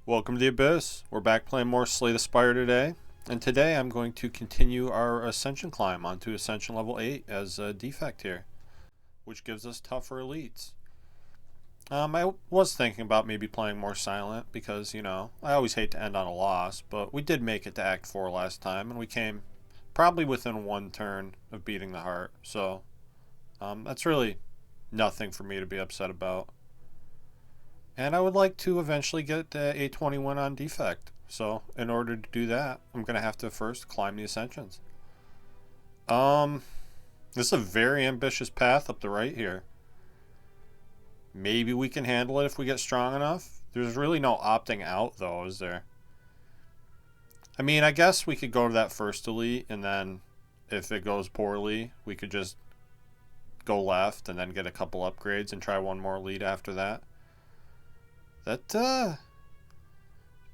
Welcome to the Abyss. We're back playing more Slay the Spire today. And today I'm going to continue our Ascension climb onto Ascension level 8 as a Defect here, which gives us tougher elites. I was thinking about maybe playing more Silent because, I always hate to end on a loss, but we did make it to Act 4 last time, and we came probably within one turn of beating the heart. So that's really nothing for me to be upset about. And I would like to eventually get A21 on Defect. So in order to do that, I'm going to have to first climb the Ascensions. This is a very ambitious path up the right here. Maybe we can handle it if we get strong enough. There's really no opting out though, is there? I mean, I guess we could go to that first elite and then if it goes poorly, we could just go left and then get a couple upgrades and try one more elite after that. That,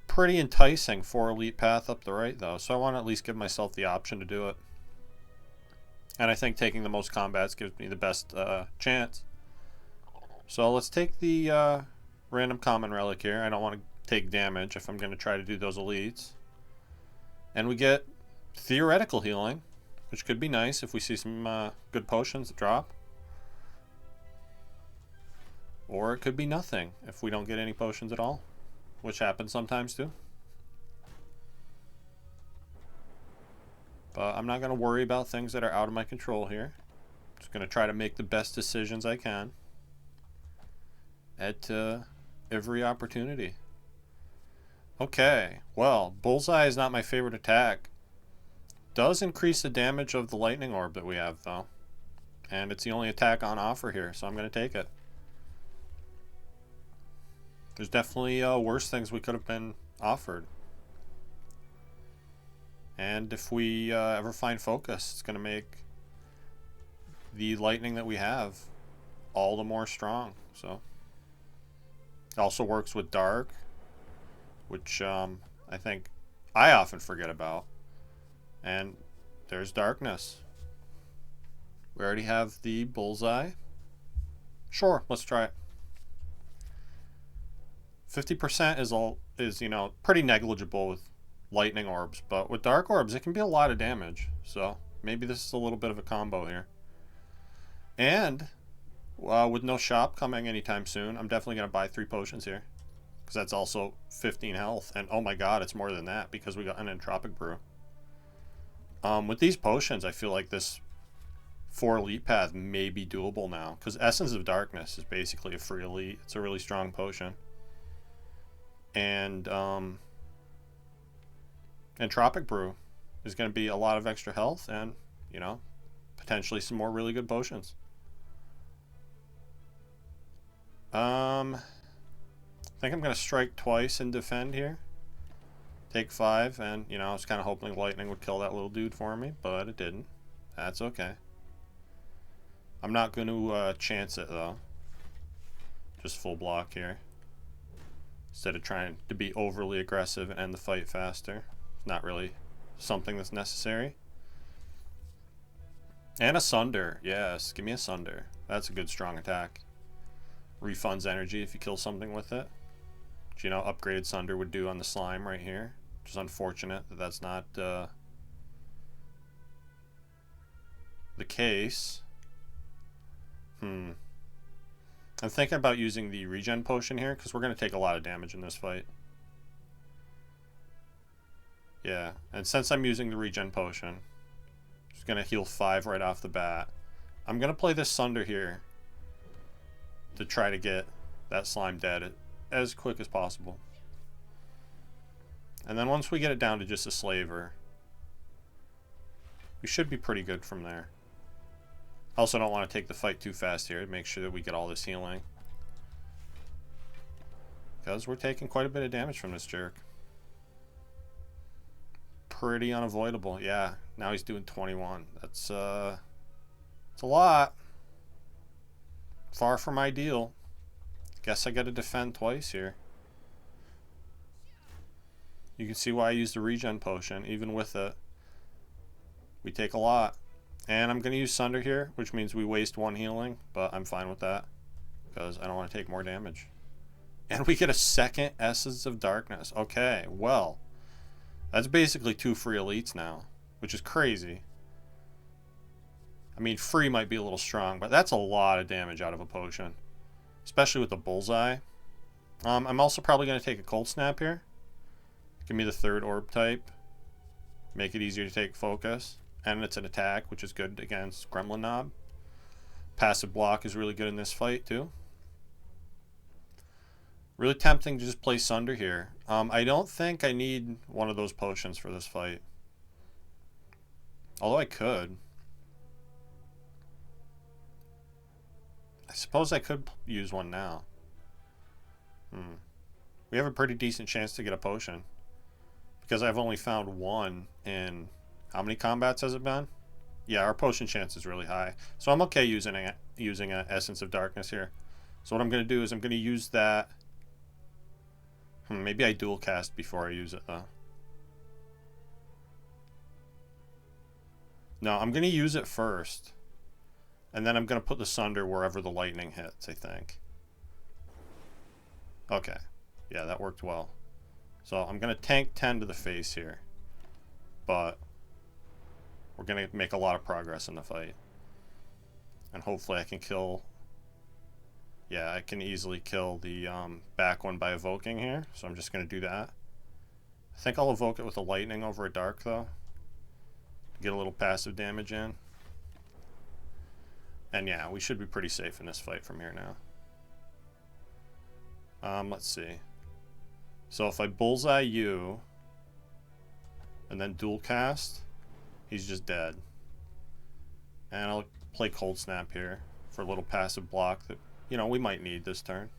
pretty enticing for elite path up the right though, so I want to at least give myself the option to do it. And I think taking the most combats gives me the best chance. So let's take the random common relic here. I don't want to take damage if I'm going to try to do those elites. And we get theoretical healing, which could be nice if we see some good potions that drop. Or it could be nothing if we don't get any potions at all, which happens sometimes too. But I'm not going to worry about things that are out of my control here. Just going to try to make the best decisions I can at every opportunity. Okay, well, Bullseye is not my favorite attack. Does increase the damage of the lightning orb that we have though. And it's the only attack on offer here, so I'm going to take it. There's definitely worse things we could have been offered. And if we ever find focus, it's going to make the lightning that we have all the more strong. So it also works with dark, which I think I often forget about. And there's darkness. We already have the bullseye. Sure, let's try it. 50% is pretty negligible with lightning orbs, but with dark orbs it can be a lot of damage. So maybe this is a little bit of a combo here. And with no shop coming anytime soon, I'm definitely going to buy 3 potions here, because that's also 15 health. And oh my god, it's more than that because we got an entropic brew. With these potions, I feel like this 4 elite path may be doable now, because Essence of Darkness is basically a free elite. It's a really strong potion. And Entropic Brew is going to be a lot of extra health and, potentially some more really good potions. I think I'm going to strike twice and defend here. Take 5, and, I was kind of hoping lightning would kill that little dude for me, but it didn't. That's okay. I'm not going to chance it, though. Just full block here, instead of trying to be overly aggressive and end the fight faster. It's not really something that's necessary. And a Sunder. Yes, give me a Sunder. That's a good strong attack. Refunds energy if you kill something with it. Which, upgraded Sunder would do on the slime right here. Which is unfortunate that that's not the case. I'm thinking about using the regen potion here, because we're going to take a lot of damage in this fight. Yeah, and since I'm using the regen potion, I'm just going to heal 5 right off the bat. I'm going to play this Sunder here to try to get that slime dead as quick as possible. And then once we get it down to just a slaver, we should be pretty good from there. I also don't want to take the fight too fast here to make sure that we get all this healing, because we're taking quite a bit of damage from this jerk. Pretty unavoidable. Yeah, now he's doing 21. That's it's a lot. Far from ideal. Guess I gotta defend twice here. You can see why I used the regen potion. Even with it, we take a lot. And I'm going to use Sunder here, which means we waste 1 healing, but I'm fine with that, because I don't want to take more damage. And we get a second Essence of Darkness. Okay, well, that's basically 2 free elites now, which is crazy. I mean, free might be a little strong, but that's a lot of damage out of a potion, especially with the bullseye. I'm also probably going to take a Cold Snap here. Give me the 3rd orb type. Make it easier to take focus. And it's an attack, which is good against Gremlin Knob. Passive block is really good in this fight, too. Really tempting to just play Sunder here. I don't think I need one of those potions for this fight. Although I could. I suppose I could use one now. We have a pretty decent chance to get a potion. Because I've only found one in... How many combats has it been? Yeah, our potion chance is really high. So I'm okay using an Essence of Darkness here. So what I'm going to do is I'm going to use that... maybe I dual cast before I use it, though. No, I'm going to use it first. And then I'm going to put the Sunder wherever the lightning hits, I think. Okay. Yeah, that worked well. So I'm going to tank 10 to the face here. But we're going to make a lot of progress in the fight. And hopefully I can kill... Yeah, I can easily kill the back one by evoking here. So I'm just going to do that. I think I'll evoke it with a lightning over a dark, though. Get a little passive damage in. And yeah, we should be pretty safe in this fight from here now. Let's see. So if I bullseye you and then dual cast, he's just dead. And I'll play Cold Snap here for a little passive block that, you know, we might need this turn.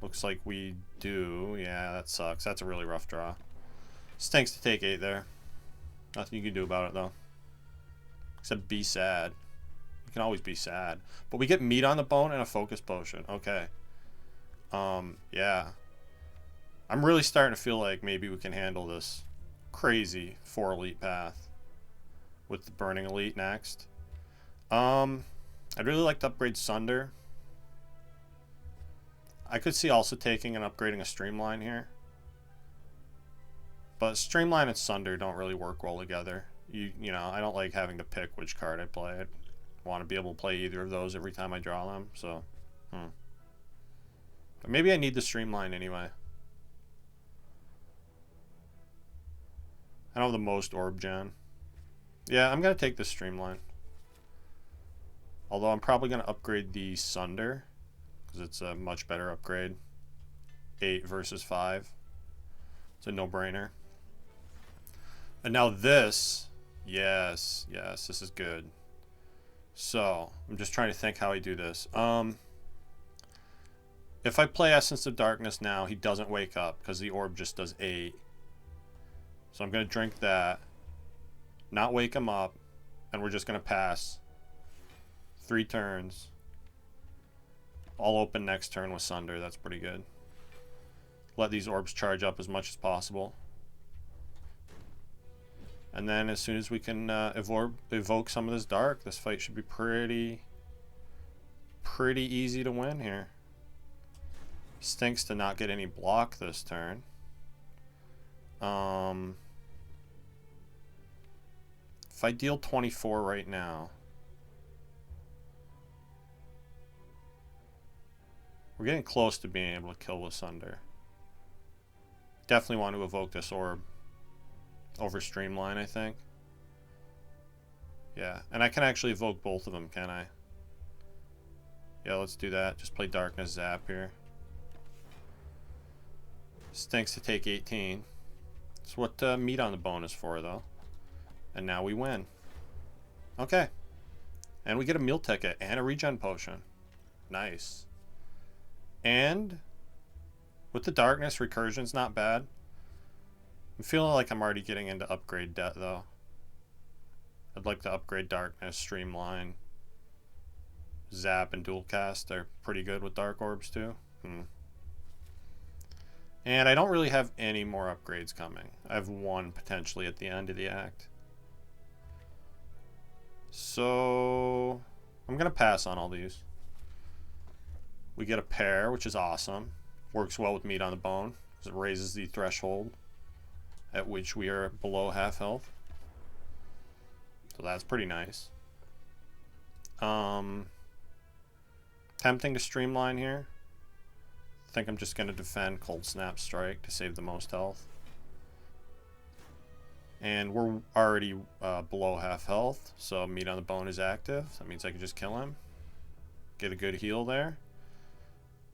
Looks like we do. Yeah, that sucks. That's a really rough draw. Stinks to take 8 there. Nothing you can do about it, though. Except be sad. You can always be sad. But we get meat on the bone and a focus potion. Okay. Yeah. I'm really starting to feel like maybe we can handle this crazy 4 elite path with the burning elite next. I'd really like to upgrade Sunder. I could see also taking and upgrading a Streamline here. But Streamline and Sunder don't really work well together. You know, I don't like having to pick which card I play. I want to be able to play either of those every time I draw them. So, But maybe I need the Streamline anyway. I don't have the most orb gen. Yeah, I'm going to take the Streamline. Although I'm probably going to upgrade the Sunder, because it's a much better upgrade. 8 versus 5. It's a no-brainer. And now this, yes, this is good. So, I'm just trying to think how I do this. If I play Essence of Darkness now, he doesn't wake up, because the orb just does 8. So I'm going to drink that, not wake him up, and we're just going to pass 3 turns. I'll open next turn with Sunder. That's pretty good. Let these orbs charge up as much as possible. And then as soon as we can evoke some of this dark, this fight should be pretty easy to win here. Stinks to not get any block this turn. If I deal 24 right now, we're getting close to being able to kill with Sunder. Definitely want to evoke this orb over Streamline, I think. Yeah, and I can actually evoke both of them, can I? Yeah, let's do that. Just play Darkness Zap here. Stinks to take 18. That's what meat on the bone is for, though. And now we win. Okay. And we get a meal ticket and a regen potion. Nice. And with the darkness, recursion's not bad. I'm feeling like I'm already getting into upgrade debt, though. I'd like to upgrade darkness, streamline, zap, and dual cast. They're pretty good with dark orbs, too. And I don't really have any more upgrades coming. I have one potentially at the end of the act. So I'm going to pass on all these. We get a pair, which is awesome. Works well with meat on the bone because it raises the threshold at which we are below half health. So that's pretty nice. Tempting to streamline here. I think I'm just going to defend Cold Snap Strike to save the most health. And we're already below half health, so meat on the bone is active. That means I can just kill him. Get a good heal there.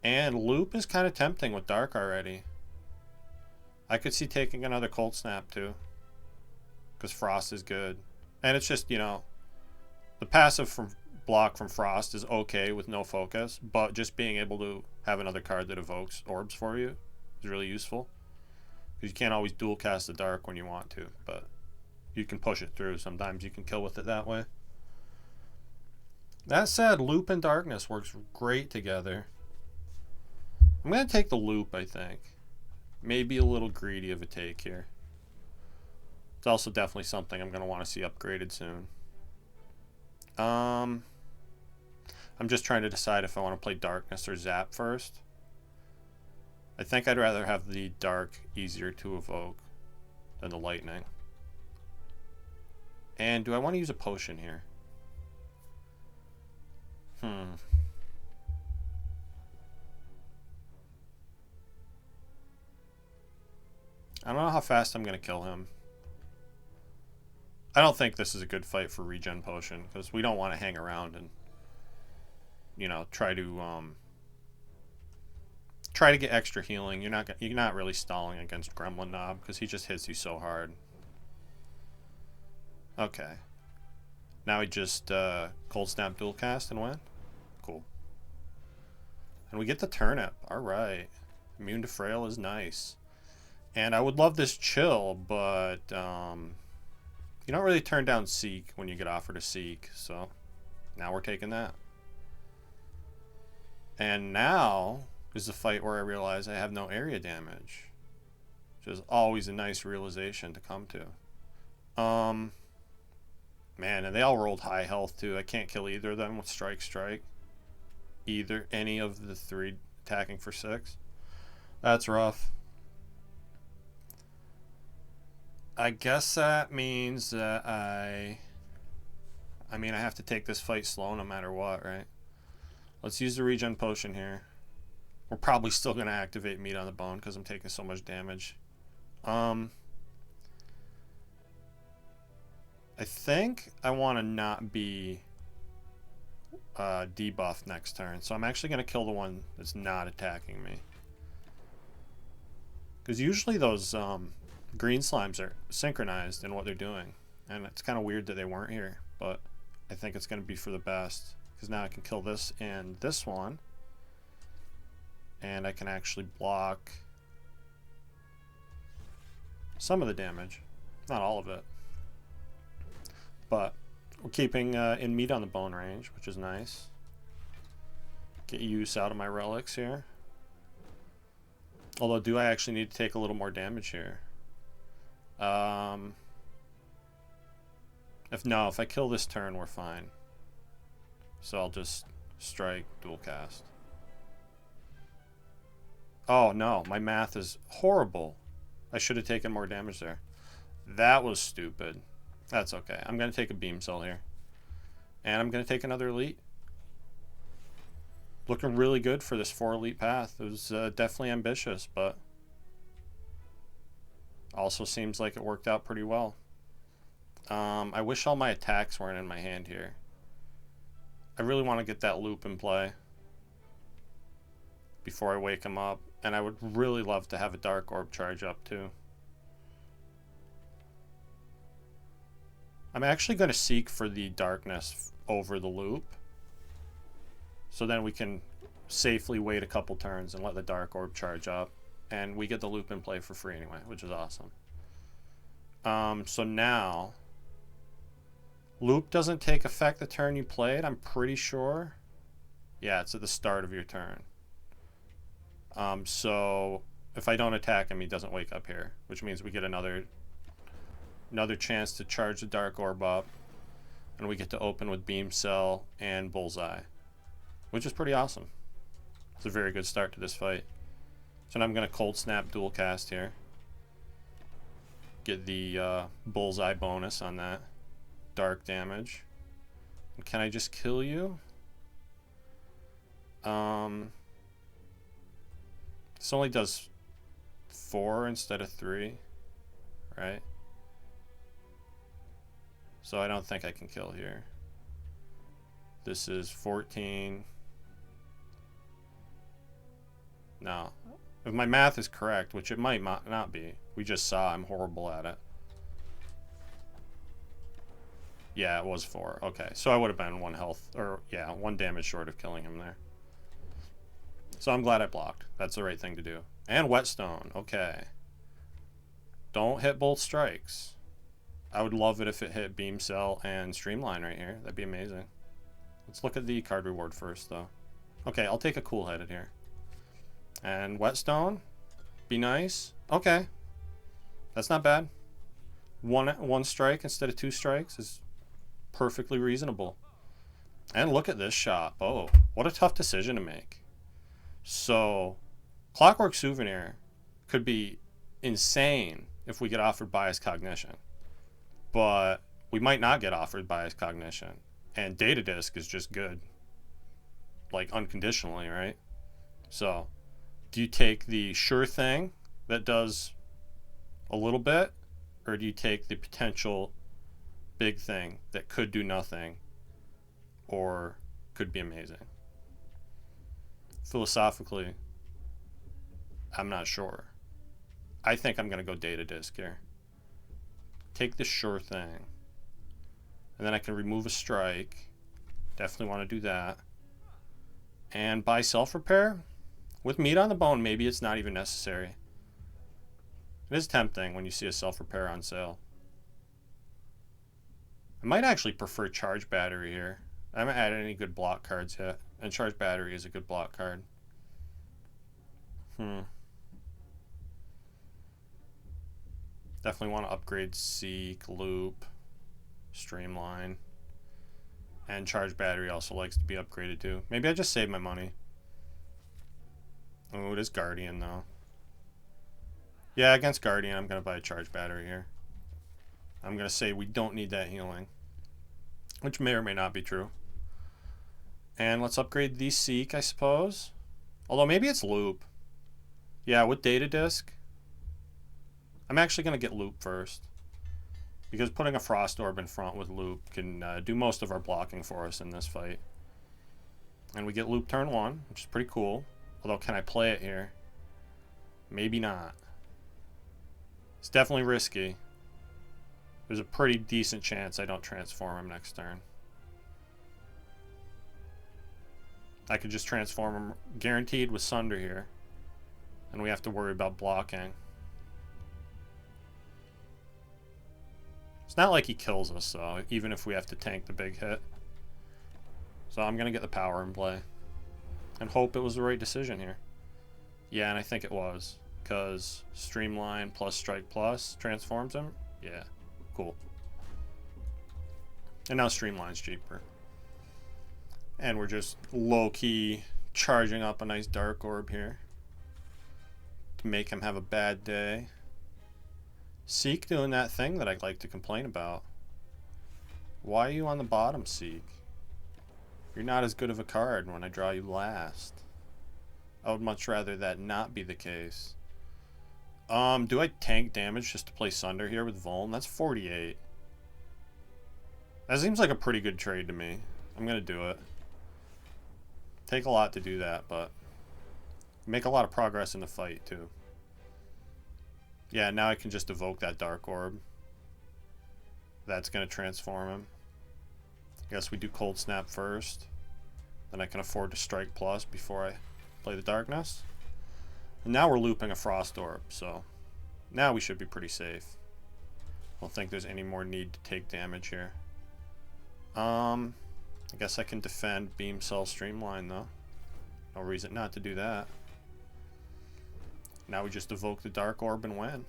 And loop is kind of tempting with dark already. I could see taking another Cold Snap too, because frost is good. And it's just, you know, the passive from block from frost is okay with no focus, but just being able to have another card that evokes orbs for you is really useful. Because you can't always dual cast the dark when you want to, but you can push it through. Sometimes you can kill with it that way. That said, loop and darkness works great together. I'm going to take the loop, I think. Maybe a little greedy of a take here. It's also definitely something I'm going to want to see upgraded soon. I'm just trying to decide if I want to play darkness or zap first. I think I'd rather have the dark easier to evoke than the lightning. And do I want to use a potion here? I don't know how fast I'm going to kill him. I don't think this is a good fight for regen potion, because we don't want to hang around and, you know, try to get extra healing. You're not really stalling against Gremlin Knob because he just hits you so hard. Okay. Now we just Cold Snap dual cast and win. Cool. And we get the turnip. All right. Immune to Frail is nice. And I would love this chill, but you don't really turn down Seek when you get offered a Seek. So now we're taking that. And now is the fight where I realize I have no area damage, which is always a nice realization to come to. Man, and they all rolled high health too. I can't kill either of them with Strike. Any of the three attacking for 6. That's rough. I guess that means that I have to take this fight slow no matter what, right? Let's use the regen potion here. We're probably still going to activate meat on the bone because I'm taking so much damage. I think I want to not be debuffed next turn. So I'm actually going to kill the one that's not attacking me. Because usually those green slimes are synchronized in what they're doing. And it's kind of weird that they weren't here. But I think it's going to be for the best. Because now I can kill this and this one. And I can actually block some of the damage. Not all of it. But we're keeping in meat on the bone range, which is nice. Get use out of my relics here. Although, do I actually need to take a little more damage here? If I kill this turn, we're fine. So I'll just strike, dual cast. Oh no, my math is horrible. I should have taken more damage there. That was stupid. That's okay. I'm going to take a beam cell here. And I'm going to take another elite. Looking really good for this 4 elite path. It was definitely ambitious, but also seems like it worked out pretty well. I wish all my attacks weren't in my hand here. I really want to get that loop in play before I wake him up. And I would really love to have a Dark Orb charge up too. I'm actually going to seek for the darkness over the loop. So then we can safely wait a couple turns and let the Dark Orb charge up. And we get the loop in play for free anyway, which is awesome. So now, loop doesn't take effect the turn you played, I'm pretty sure. Yeah, it's at the start of your turn. So if I don't attack him, he doesn't wake up here, which means we get another chance to charge the Dark Orb up, and we get to open with Beam Cell and Bullseye, which is pretty awesome. It's a very good start to this fight. So now I'm going to Cold Snap dual cast here. Get the bullseye bonus on that. Dark damage. And can I just kill you? This only does 4 instead of 3, right? So I don't think I can kill here. This is 14. No. If my math is correct, which it might not be. We just saw I'm horrible at it. Yeah, it was 4. Okay, so I would have been 1 health, or yeah, 1 damage short of killing him there. So I'm glad I blocked. That's the right thing to do. And Whetstone. Okay. Don't hit both strikes. I would love it if it hit Beam Cell and Streamline right here. That'd be amazing. Let's look at the card reward first, though. Okay, I'll take a Cool Headed here. And Whetstone. Be nice. Okay. That's not bad. One strike instead of 2 strikes is perfectly reasonable. And look at this shot. Oh, what a tough decision to make. So, Clockwork Souvenir could be insane if we get offered Bias Cognition. But we might not get offered Bias Cognition. And Data Disk is just good. Like, unconditionally, right? So, do you take the sure thing that does a little bit? Or do you take the potential big thing that could do nothing or could be amazing? Philosophically, I'm not sure. I think I'm going to go Data Disk here. Take the sure thing. And then I can remove a strike. Definitely want to do that. And buy self-repair. With meat on the bone, maybe it's not even necessary. It is tempting when you see a self-repair on sale. I might actually prefer Charge Battery here. I haven't added any good block cards yet. And Charge Battery is a good block card. Definitely want to upgrade Seek, Loop, Streamline. And Charge Battery also likes to be upgraded too. Maybe I just save my money. Oh, it is Guardian though. Yeah, against Guardian, I'm going to buy a Charge Battery here. I'm going to say we don't need that healing. Which may or may not be true. And let's upgrade the Seek, I suppose. Although maybe it's Loop. Yeah, with Data Disk. I'm actually going to get Loop first. Because putting a Frost Orb in front with Loop can do most of our blocking for us in this fight. And we get Loop turn 1, which is pretty cool. Although, can I play it here? Maybe not. It's definitely risky. There's a pretty decent chance I don't transform him next turn. I could just transform him guaranteed with Sunder here. And we have to worry about blocking. It's not like he kills us, though, even if we have to tank the big hit. So I'm going to get the power in play. And hope it was the right decision here. Yeah, and I think it was. Because Streamline plus Strike plus transforms him. Yeah, cool. And now Streamline's cheaper. And we're just low-key charging up a nice Dark Orb here. To make him have a bad day. Seek doing that thing that I'd like to complain about. Why are you on the bottom, Seek? You're not as good of a card when I draw you last. I would much rather that not be the case. Do I tank damage just to play Sunder here with Vuln? That's 48. That seems like a pretty good trade to me. I'm gonna do it. Take a lot to do that, but make a lot of progress in the fight too. Yeah, now I can just evoke that Dark Orb. That's gonna transform him. Guess we do Cold Snap first. Then I can afford to Strike plus before I play the Darkness. And now we're looping a Frost Orb, so now we should be pretty safe. I don't think there's any more need to take damage here. I guess I can defend Beam Cell Streamline though. No reason not to do that. Now we just evoke the Dark Orb and win.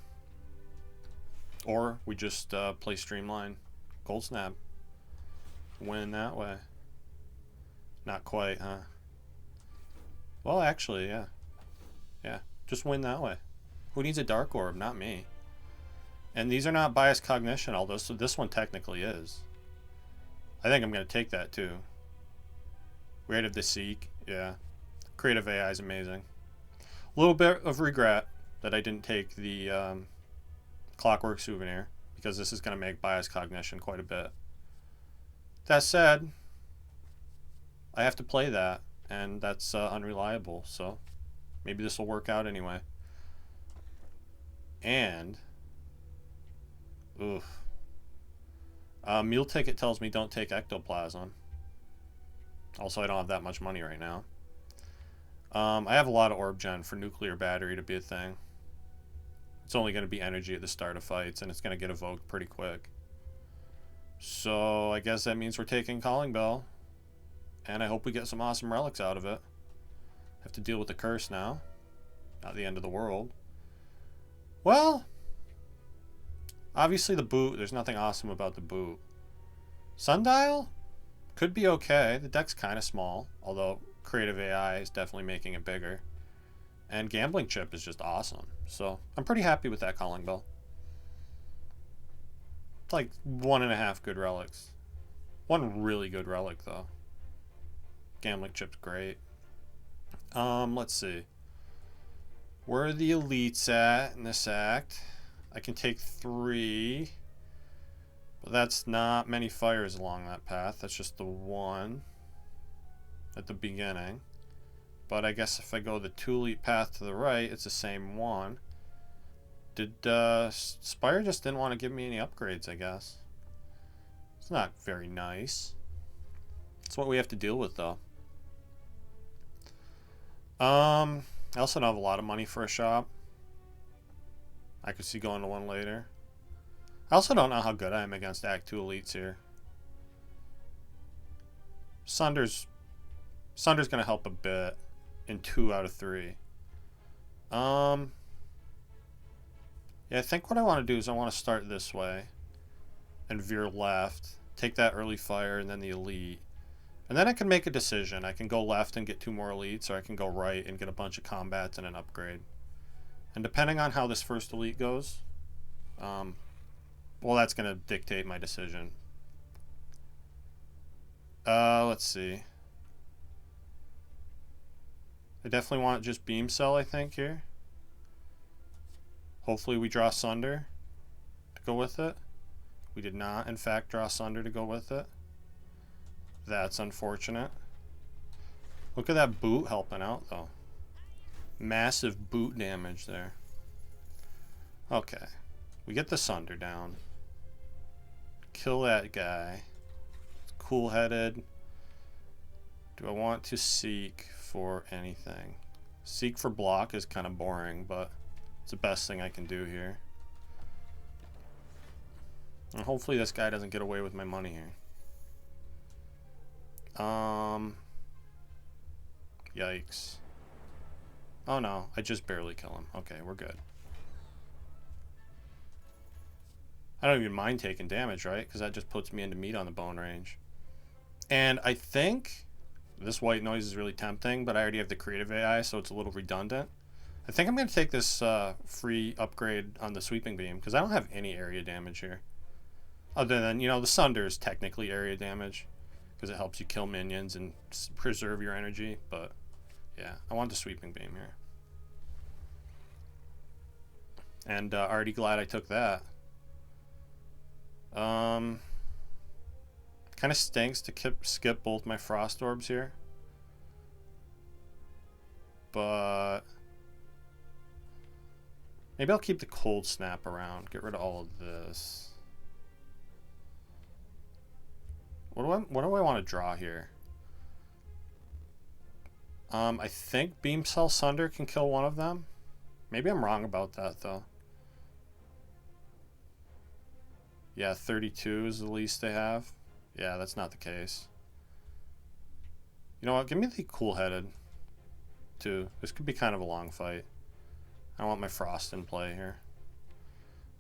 Or we just play Streamline Cold Snap. Win that way. Not quite, huh? Well, actually, yeah. Yeah. Just win that way. Who needs a Dark Orb? Not me. And these are not biased cognition, although so this one technically is. I think I'm going to take that too. Rate of the Seek. Yeah. Creative AI is amazing. A little bit of regret that I didn't take the Clockwork Souvenir, because this is going to make biased cognition quite a bit. That said, I have to play that, and that's unreliable, so maybe this will work out anyway. And, oof. Meal Ticket tells me don't take Ectoplasm. Also, I don't have that much money right now. I have a lot of Orb Gen for Nuclear Battery to be a thing. It's only going to be energy at the start of fights, and it's going to get evoked pretty quick. So I guess that means we're taking Calling Bell. And I hope we get some awesome relics out of it. Have to deal with the curse now. Not the end of the world. Well, obviously the boot, there's nothing awesome about the boot. Sundial? Could be okay. The deck's kind of small, although Creative AI is definitely making it bigger. And Gambling Chip is just awesome. So I'm pretty happy with that Calling Bell. It's like 1.5 good relics. One really good relic, though. Gambling Chip's great. Let's see. Where are the elites at in this act? I can take 3. But that's not many fires along that path. That's just the one at the beginning. But I guess if I go the 2 elite path to the right, it's the same one. Did Spire just didn't want to give me any upgrades, I guess. It's not very nice. It's what we have to deal with, though. I also don't have a lot of money for a shop. I could see going to one later. I also don't know how good I am against Act 2 elites here. Sunder's going to help a bit in 2 out of 3. Yeah, I think what I want to do is I want to start this way and veer left, take that early fire and then the elite. And then I can make a decision. I can go left and get 2 more elites, or I can go right and get a bunch of combats and an upgrade. And depending on how this first elite goes, well, that's going to dictate my decision. Let's see. I definitely want just Beam Cell, I think, here. Hopefully we draw Sunder to go with it. We did not, in fact, draw Sunder to go with it. That's unfortunate. Look at that boot helping out, though. Massive boot damage there. Okay. We get the Sunder down. Kill that guy. Cool-headed. Do I want to seek for anything? Seek for block is kind of boring, but it's the best thing I can do here. And hopefully this guy doesn't get away with my money here. Yikes. Oh no, I just barely kill him. Okay, we're good. I don't even mind taking damage, right? Because that just puts me into meat on the bone range. And I think this white noise is really tempting, but I already have the creative AI, so it's a little redundant. I think I'm going to take this free upgrade on the sweeping beam, because I don't have any area damage here. Other than, you know, the Sunder is technically area damage, because it helps you kill minions and preserve your energy, but yeah, I want the sweeping beam here. And already glad I took that. Kind of stinks to skip both my frost orbs here, but maybe I'll keep the cold snap around. Get rid of all of this. What do I want to draw here? I think Beam Cell Sunder can kill one of them. Maybe I'm wrong about that though. Yeah, 32 is the least they have. Yeah, that's not the case. You know what? Give me the cool-headed, too. This could be kind of a long fight. I want my frost in play here.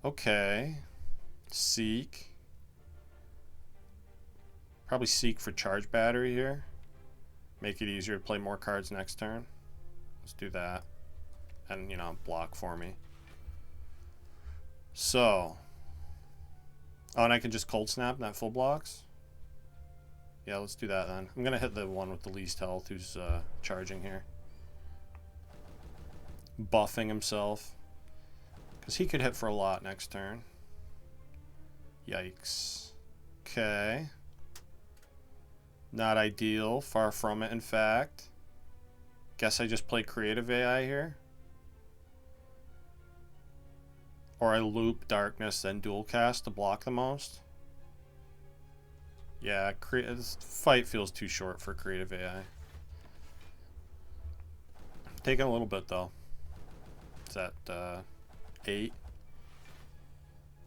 Okay. Seek. Probably seek for charge battery here. Make it easier to play more cards next turn. Let's do that. And, you know, block for me. So. Oh, and I can just cold snap, not full blocks? Yeah, let's do that then. I'm going to hit the one with the least health who's charging here. Buffing himself. Because he could hit for a lot next turn. Yikes. Okay. Not ideal. Far from it, in fact. Guess I just play creative AI here. Or I loop darkness, then dual cast to block the most. Yeah, this fight feels too short for creative AI. Taking a little bit, though. Is that 8?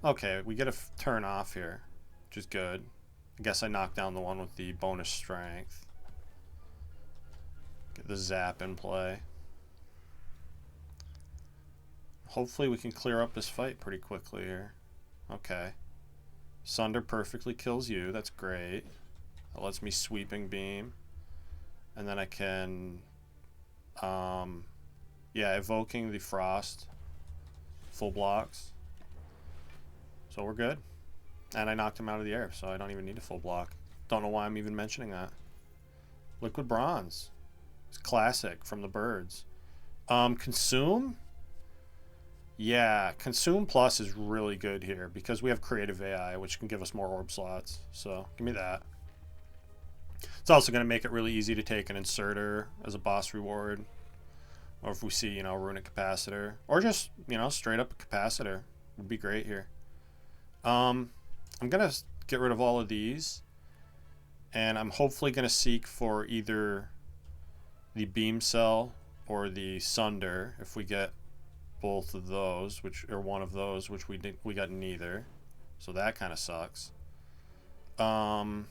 Okay, we get a turn off here, which is good. I guess I knocked down the one with the bonus strength. Get the zap in play. Hopefully we can clear up this fight pretty quickly here. Okay. Sunder perfectly kills you. That's great. That lets me sweeping beam. And then I can... yeah, evoking the frost. Full blocks. So we're good. And I knocked him out of the air, so I don't even need a full block. Don't know why I'm even mentioning that. Liquid bronze. It's classic from the birds. Consume? Yeah, Consume Plus is really good here because we have Creative AI, which can give us more orb slots. So give me that. It's also going to make it really easy to take an Inserter as a boss reward. Or if we see, you know, Runic Capacitor. Or just, you know, straight up a Capacitor. Would be great here. I'm going to get rid of all of these. And I'm hopefully going to seek for either the Beam Cell or the Sunder if we get both of those, or one of those, which we got neither, so that kind of sucks. Yeah,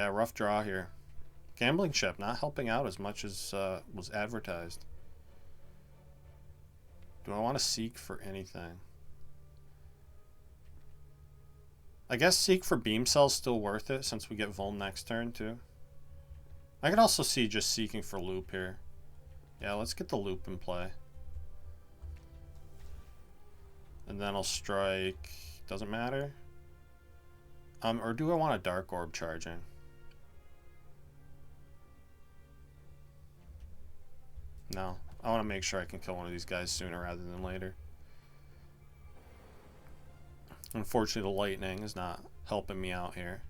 rough draw here. Gambling chip not helping out as much as was advertised. Do I want to seek for anything? I guess seek for Beam Cell's still worth it since we get Vul next turn too. I could also see just seeking for loop here. Yeah, let's get the loop in play. And then I'll strike. Doesn't matter. Or do I want a Dark Orb charging? No. I want to make sure I can kill one of these guys sooner rather than later. Unfortunately, the lightning is not helping me out here.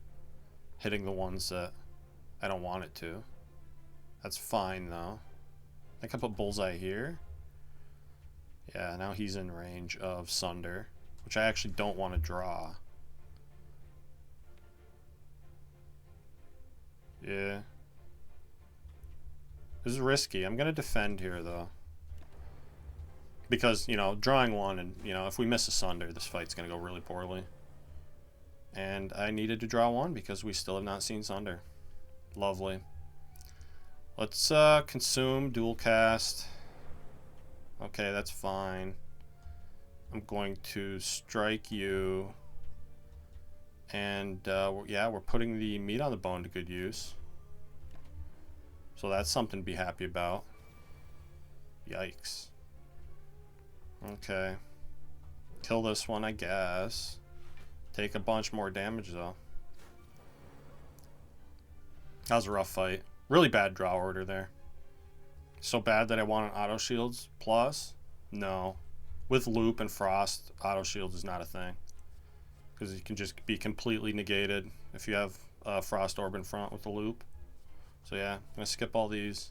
Hitting the ones that I don't want it to. That's fine, though. I think I put Bullseye here. Yeah, now he's in range of Sunder, which I actually don't want to draw. Yeah. This is risky. I'm going to defend here, though. Because, you know, drawing one and, you know, if we miss a Sunder, this fight's going to go really poorly. And I needed to draw one because we still have not seen Sunder. Lovely. Let's consume, dual cast. Okay, that's fine. I'm going to strike you. And, yeah, we're putting the meat on the bone to good use. So that's something to be happy about. Yikes. Okay. Kill this one, I guess. Take a bunch more damage, though. That was a rough fight. Really bad draw order there. So bad that I want an auto shields plus? No. With loop and frost, auto shields is not a thing. Because you can just be completely negated if you have a frost orb in front with the loop. So yeah, I'm going to skip all these.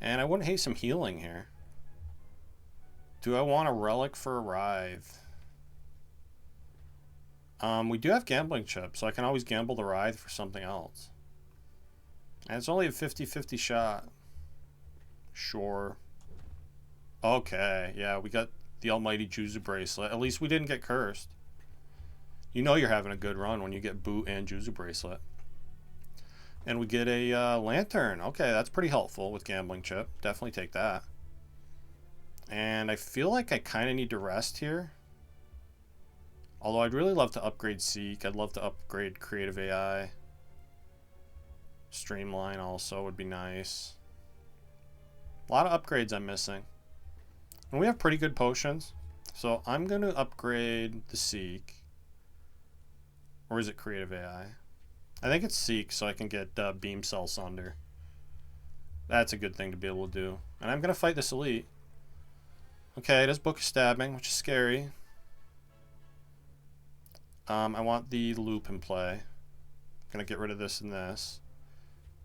And I wouldn't hate some healing here. Do I want a relic for a Writhe? We do have gambling chips, so I can always gamble the Writhe for something else. And it's only a 50-50 shot. Sure. Okay, yeah, we got the almighty Juzu Bracelet. At least we didn't get cursed. You know you're having a good run when you get Boot and Juzu Bracelet. And we get a Lantern. Okay, that's pretty helpful with gambling chip. Definitely take that. And I feel like I kind of need to rest here. Although I'd really love to upgrade Seek. I'd love to upgrade Creative AI. Streamline also would be nice. A lot of upgrades I'm missing. And we have pretty good potions. So I'm going to upgrade the Seek. Or is it Creative AI? I think it's Seek, so I can get Beam Cell Sunder. That's a good thing to be able to do. And I'm going to fight this elite. Okay, it is Book of Stabbing, which is scary. I want the loop in play. I'm going to get rid of this and this.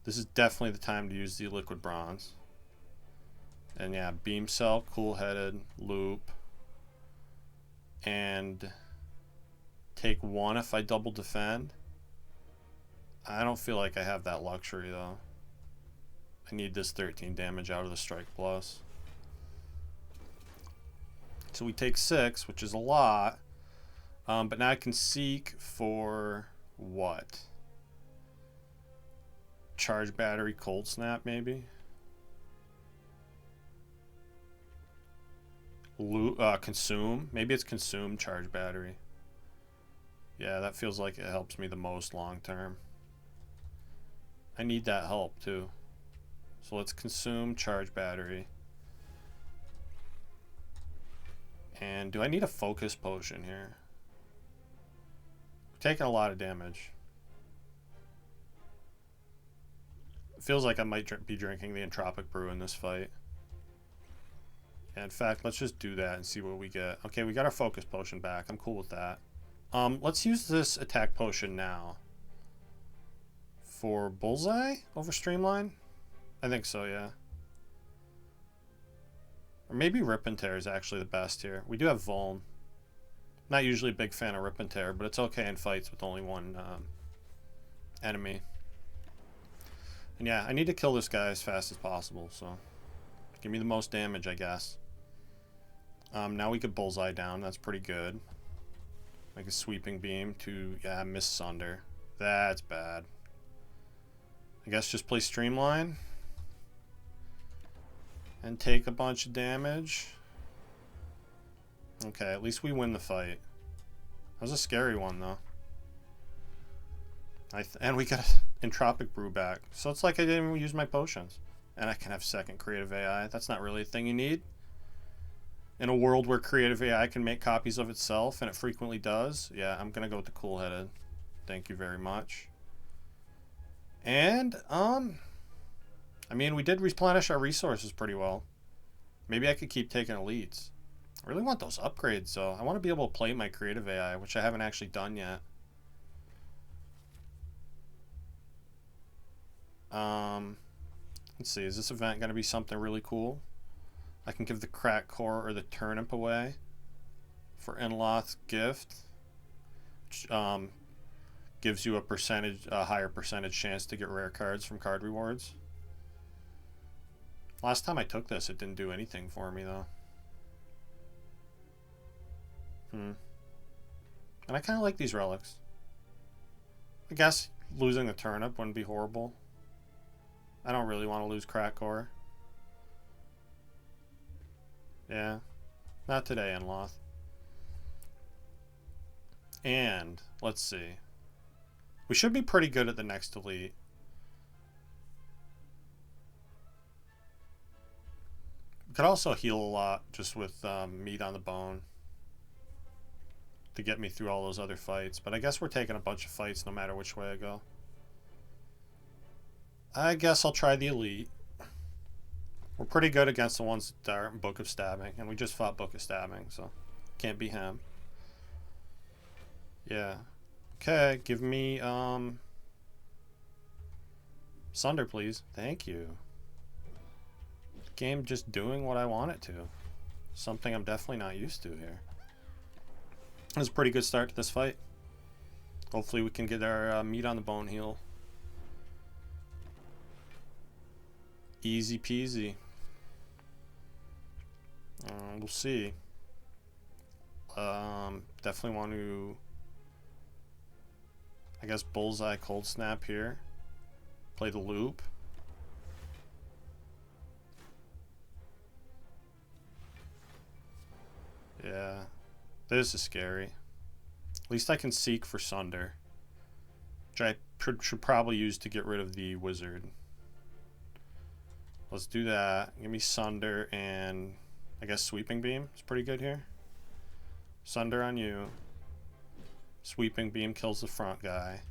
This is definitely the time to use the Liquid Bronze. And yeah, Beam Cell, Cool-Headed, Loop. And take one if I double defend. I don't feel like I have that luxury though. I need this 13 damage out of the Strike Plus. So we take 6, which is a lot. But now I can seek for what? Charge Battery, Cold Snap maybe? Consume. Maybe it's Consume, Charge Battery. Yeah, that feels like it helps me the most long term. I need that help too. So let's Consume, Charge Battery. And do I need a Focus Potion here? We're taking a lot of damage. It feels like I might be drinking the Entropic Brew in this fight. Yeah, in fact, let's just do that and see what we get. Okay, we got our Focus Potion back. I'm cool with that. Let's use this Attack Potion now. For Bullseye over Streamline? I think so, yeah. Or maybe Rip and Tear is actually the best here. We do have Vuln. Not usually a big fan of Rip and Tear, but it's okay in fights with only one enemy. And yeah, I need to kill this guy as fast as possible, so give me the most damage, I guess. Now we could Bullseye down. That's pretty good. Like a Sweeping Beam to, yeah, miss Sunder. That's bad. I guess just play Streamline. And take a bunch of damage. Okay, at least we win the fight. That was a scary one, though. And we got Entropic Brew back. So it's like I didn't even use my potions. And I can have second Creative AI. That's not really a thing you need. In a world where Creative AI can make copies of itself, and it frequently does, yeah, I'm going to go with the Cool-Headed. Thank you very much. And, I mean, we did replenish our resources pretty well. Maybe I could keep taking elites. I really want those upgrades, though. I want to be able to play my Creative AI, which I haven't actually done yet. Let's see, is this event going to be something really cool? I can give the Crack Core or the Turnip away for Inloth's Gift, which gives you a higher percentage chance to get rare cards from card rewards. Last time I took this, it didn't do anything for me though. And I kind of like these relics. I guess losing the Turnip wouldn't be horrible. I don't really want to lose Crack Core. Yeah, not today, Inloth. And let's see. We should be pretty good at the next elite. We could also heal a lot just with meat on the bone to get me through all those other fights. But I guess we're taking a bunch of fights no matter which way I go. I guess I'll try the elite. We're pretty good against the ones that are Book of Stabbing, and we just fought Book of Stabbing, so can't be him. Yeah. Okay, give me Sunder, please. Thank you. Game just doing what I want it to. Something I'm definitely not used to here. It was a pretty good start to this fight. Hopefully we can get our meat on the bone heal. Easy peasy. We'll see. Definitely want to, I guess, Bullseye Cold Snap here. Play the loop. Yeah. This is scary. At least I can seek for Sunder, which I should probably use to get rid of the wizard. Let's do that. Give me Sunder and I guess Sweeping Beam is pretty good here. Sunder on you. Sweeping Beam kills the front guy.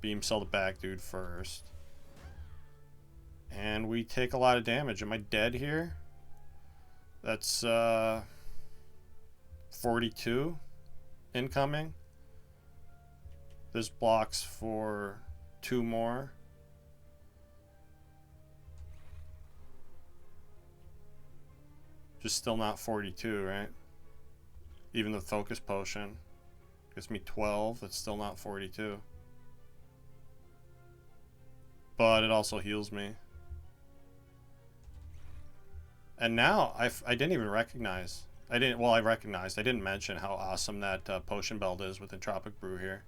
Beam sell the back dude first. And we take a lot of damage. Am I dead here? That's 42 incoming. This blocks for 2 more. Just still not 42, right? Even the focus potion gives me 12. That's still not 42. But it also heals me. And now I didn't even recognize. I recognized. I didn't mention how awesome that potion belt is with Entropic Brew here.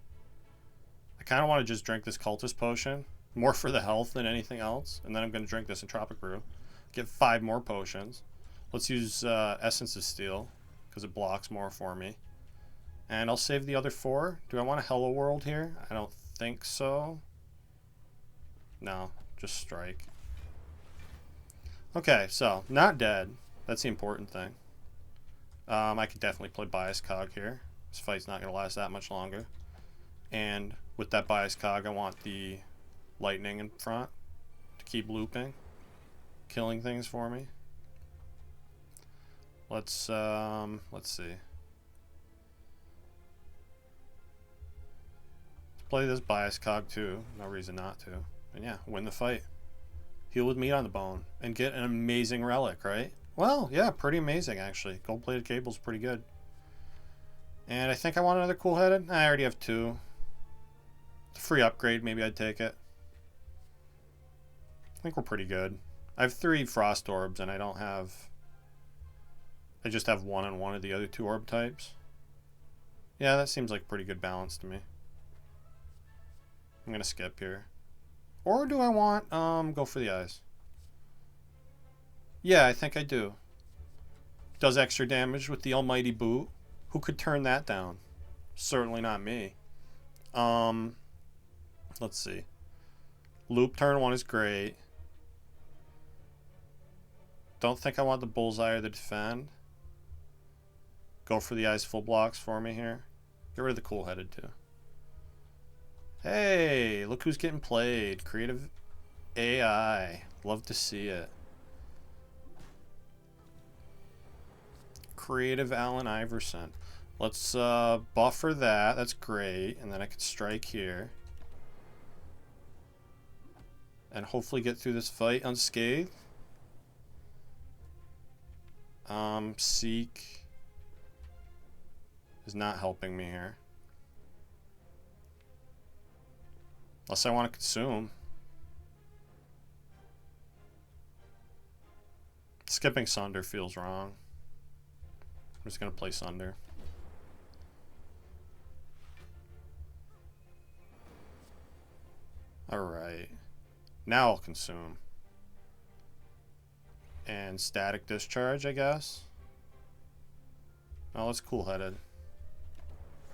I kind of want to just drink this Cultist Potion. More for the health than anything else. And then I'm going to drink this Entropic Brew. Get 5 more potions. Let's use Essence of Steel, because it blocks more for me. And I'll save the other 4. Do I want a Hello World here? I don't think so. No, just Strike. Okay, so, not dead. That's the important thing. I could definitely play Bias Cog here. This fight's not going to last that much longer. And with that Bias Cog, I want the Lightning in front to keep looping, killing things for me. Let's see. Let's play this Bias Cog too. No reason not to. And yeah, win the fight. Heal with meat on the bone and get an amazing relic, right? Well, yeah, pretty amazing actually. Gold-plated cable's pretty good. And I think I want another cool-headed. I already have 2. It's a free upgrade. Maybe I'd take it. I think we're pretty good. I have 3 Frost Orbs and I don't have... I just have 1 on one of the other 2 orb types. Yeah, that seems like a pretty good balance to me. I'm gonna skip here. Or do I want, go for the eyes? Yeah, I think I do. Does extra damage with the almighty boot. Who could turn that down? Certainly not me. Let's see. Loop turn 1 is great. Don't think I want the bullseye or the defend. Go for the eyes full blocks for me here. Get rid of the cool-headed too. Hey, look who's getting played. Creative AI. Love to see it. Creative Allen Iverson. Let's buffer that. That's great. And then I can strike here. And hopefully get through this fight unscathed. Seek is not helping me here. Unless I want to consume. Skipping Sunder feels wrong. I'm just going to play Sunder. Alright. Now I'll consume. And Static Discharge, I guess. Oh, that's cool-headed.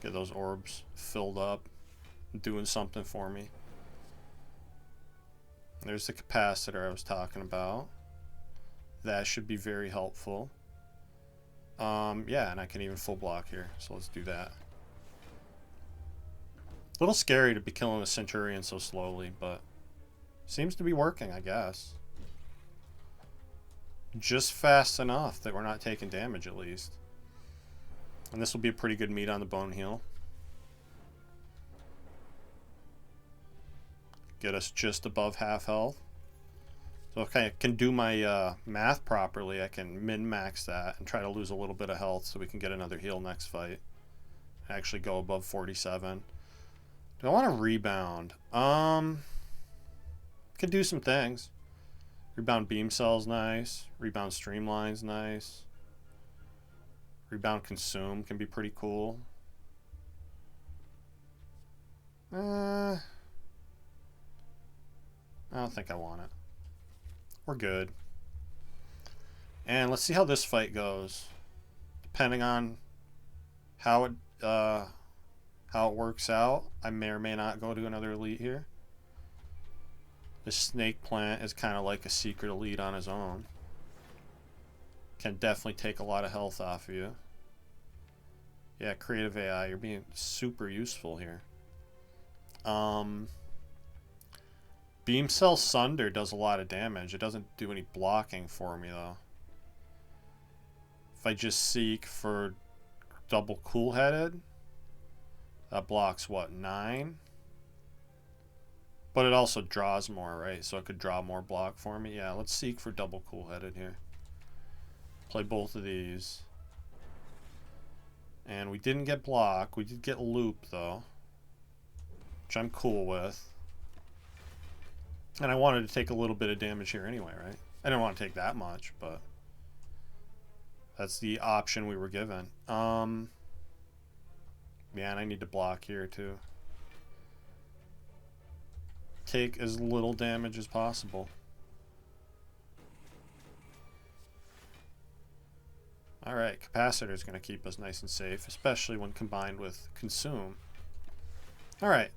Get those orbs filled up. Doing something for me. There's the capacitor I was talking about. That should be very helpful. Yeah, and I can even full block here. So let's do that. A little scary to be killing a Centurion so slowly, but seems to be working, I guess. Just fast enough that we're not taking damage, at least. And this will be a pretty good meat on the bone heal. Get us just above half health. So if I can do my math properly, I can min-max that and try to lose a little bit of health so we can get another heal next fight. Actually go above 47. Do I want to rebound? Could do some things. Rebound Beam Cell's nice. Rebound Streamline's nice. Rebound Consume can be pretty cool. I don't think I want it. We're good. And let's see how this fight goes. Depending on how it works out, I may or may not go to another elite here. This snake plant is kind of like a secret elite on his own. Can definitely take a lot of health off of you. Yeah, creative AI, you're being super useful here. Beam Cell Sunder does a lot of damage. It doesn't do any blocking for me, though. If I just seek for double cool-headed, that blocks, what, 9? But it also draws more, right? So it could draw more block for me. Yeah, let's seek for double cool-headed here. Play both of these. And we didn't get block. We did get loop, though, which I'm cool with. And I wanted to take a little bit of damage here anyway, right? I didn't want to take that much, but that's the option we were given. Yeah, and I need to block here too. Take as little damage as possible. Alright, Capacitor is going to keep us nice and safe, especially when combined with Consume. Alright.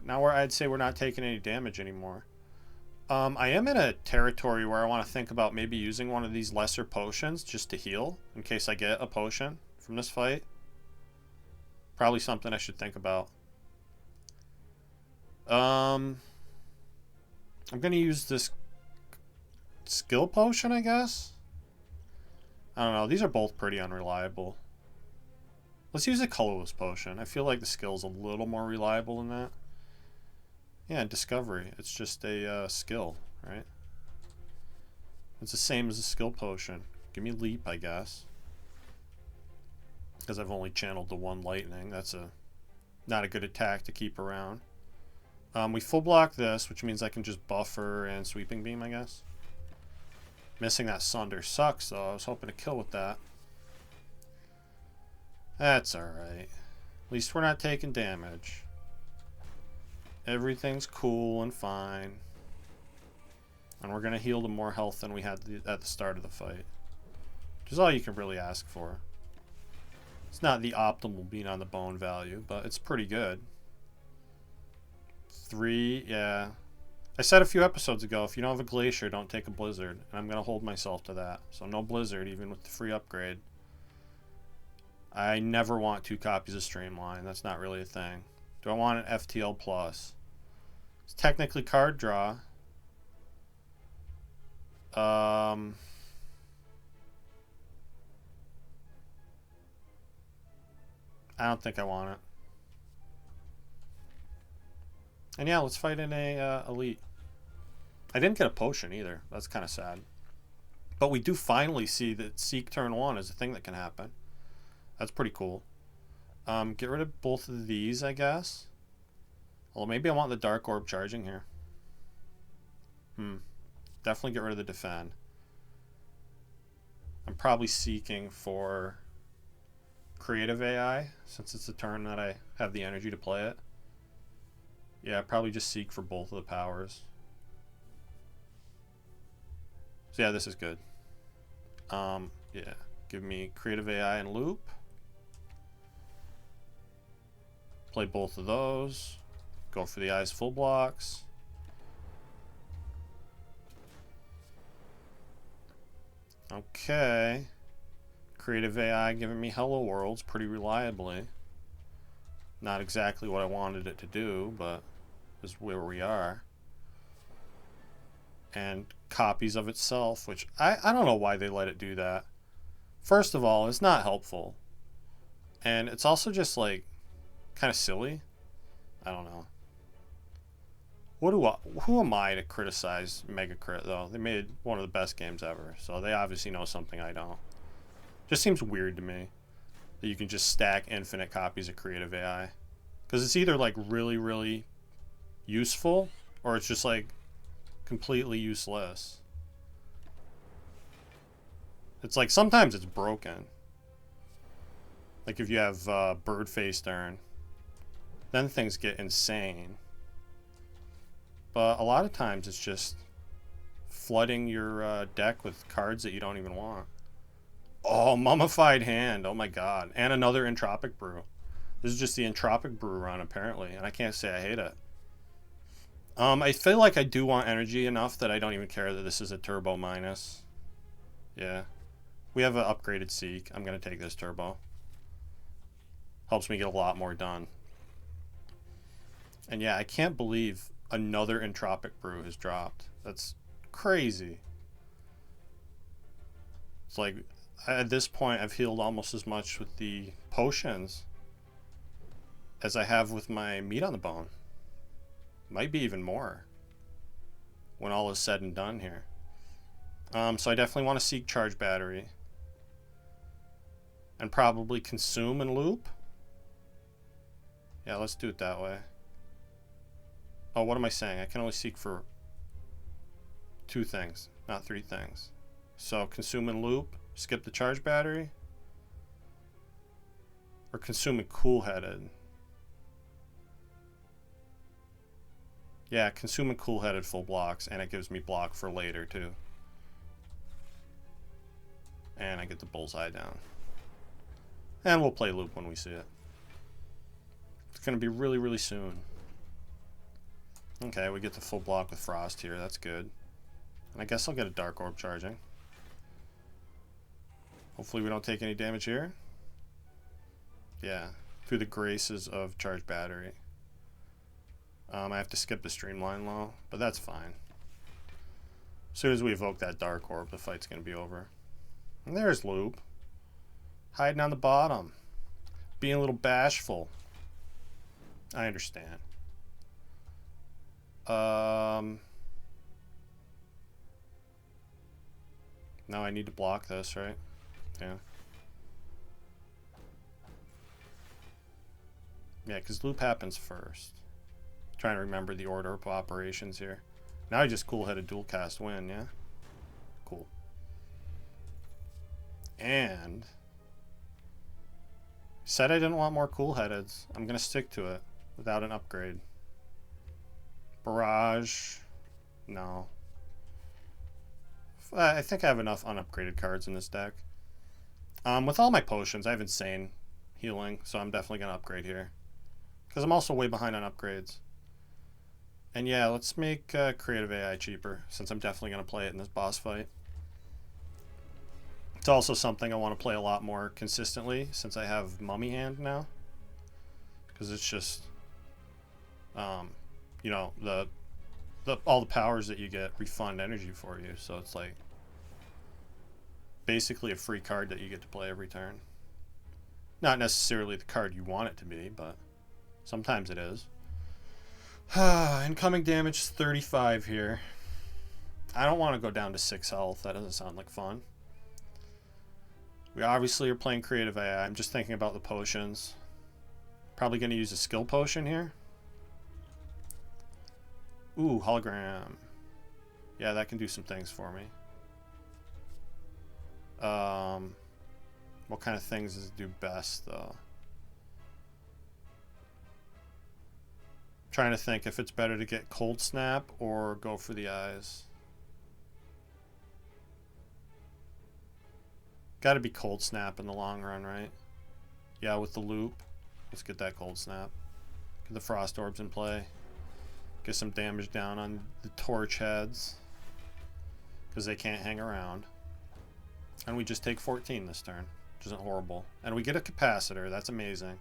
Now I'd say we're not taking any damage anymore. I am in a territory where I want to think about maybe using one of these lesser potions just to heal in case I get a potion from this fight. Probably something I should think about. I'm going to use this skill potion, I guess. I don't know. These are both pretty unreliable. Let's use a colorless potion. I feel like the skill's a little more reliable than that. Yeah, discovery. It's just a skill, right? It's the same as a skill potion. Give me leap, I guess. Because I've only channeled the one lightning. That's not a good attack to keep around. We full block this, which means I can just buffer and sweeping beam, I guess. Missing that Sunder sucks, though. I was hoping to kill with that. That's alright. At least we're not taking damage. Everything's cool and fine. And we're going to heal to more health than we had at the start of the fight. Which is all you can really ask for. It's not the optimal being on the bone value, but it's pretty good. 3, yeah. I said a few episodes ago, if you don't have a glacier, don't take a blizzard. And I'm going to hold myself to that. So no blizzard, even with the free upgrade. I never want 2 copies of Streamline. That's not really a thing. Do I want an FTL Plus? It's technically card draw. I don't think I want it. And yeah, let's fight in a elite. I didn't get a potion either. That's kind of sad. But we do finally see that Seek turn 1 is a thing that can happen. That's pretty cool. Get rid of both of these, I guess. Well, maybe I want the Dark Orb charging here. Definitely get rid of the Defend. I'm probably seeking for creative AI, since it's a turn that I have the energy to play it. Yeah, probably just seek for both of the powers. So yeah, this is good. Yeah, give me creative AI and loop. Play both of those. Go for the eyes full blocks. Okay. Creative AI giving me Hello Worlds pretty reliably. Not exactly what I wanted it to do, but is where we are. And copies of itself, which I don't know why they let it do that. First of all, it's not helpful. And it's also just like kind of silly. I don't know. Who am I to criticize Mega Crit, though? They made one of the best games ever, so they obviously know something I don't. Just seems weird to me that you can just stack infinite copies of creative AI. Because it's either like really, really useful, or it's just like completely useless. It's like sometimes it's broken. Like if you have bird face turn, then things get insane. But a lot of times it's just flooding your deck with cards that you don't even want. Oh, Mummified Hand. Oh my god. And another Entropic Brew. This is just the Entropic Brew run, apparently. And I can't say I hate it. I feel like I do want energy enough that I don't even care that this is a turbo minus. Yeah. We have an upgraded Seek. I'm going to take this turbo. Helps me get a lot more done. And yeah, I can't believe another Entropic Brew has dropped. That's crazy. It's like, at this point, I've healed almost as much with the potions as I have with my meat on the bone. Might be even more when all is said and done here. So I definitely want to seek charge battery. And probably consume and loop. Yeah, let's do it that way. Oh, what am I saying? I can only seek for 2 things, not 3 things. So consume and loop, skip the charge battery. Or consume and cool-headed. Yeah, consume and cool-headed full blocks, and it gives me block for later too. And I get the bullseye down. And we'll play loop when we see it. It's going to be really, really soon. Okay, we get the full block with frost here. That's good. And I guess I'll get a dark orb charging. Hopefully we don't take any damage here. Yeah, through the graces of charge battery. I have to skip the streamline low, but that's fine. As soon as we evoke that dark orb, the fight's going to be over. And there's loop. Hiding on the bottom. Being a little bashful. I understand. Now I need to block this, right? Yeah. Yeah, because loop happens first. Trying to remember the order of operations here. Now I just cool-headed dual cast win, yeah? Cool. And said I didn't want more cool-headeds. I'm going to stick to it without an upgrade. Barrage. No. I think I have enough unupgraded cards in this deck. With all my potions, I have insane healing, so I'm definitely going to upgrade here. Because I'm also way behind on upgrades. And yeah, let's make creative AI cheaper, since I'm definitely going to play it in this boss fight. It's also something I want to play a lot more consistently, since I have Mummy Hand now. Because it's just, you know, all the powers that you get refund energy for you, so it's like basically a free card that you get to play every turn. Not necessarily the card you want it to be, but sometimes it is. Incoming damage is 35 here. I don't want to go down to 6 health. That doesn't sound like fun. We obviously are playing creative AI. I'm just thinking about the potions. Probably going to use a skill potion here. Ooh, hologram. Yeah, that can do some things for me. What kind of things does it do best, though? Trying to think if it's better to get cold snap or go for the eyes. Got to be cold snap in the long run, right? Yeah, with the loop. Let's get that cold snap. Get the frost orbs in play. Get some damage down on the torch heads, because they can't hang around. And we just take 14 this turn, which isn't horrible. And we get a capacitor. That's amazing.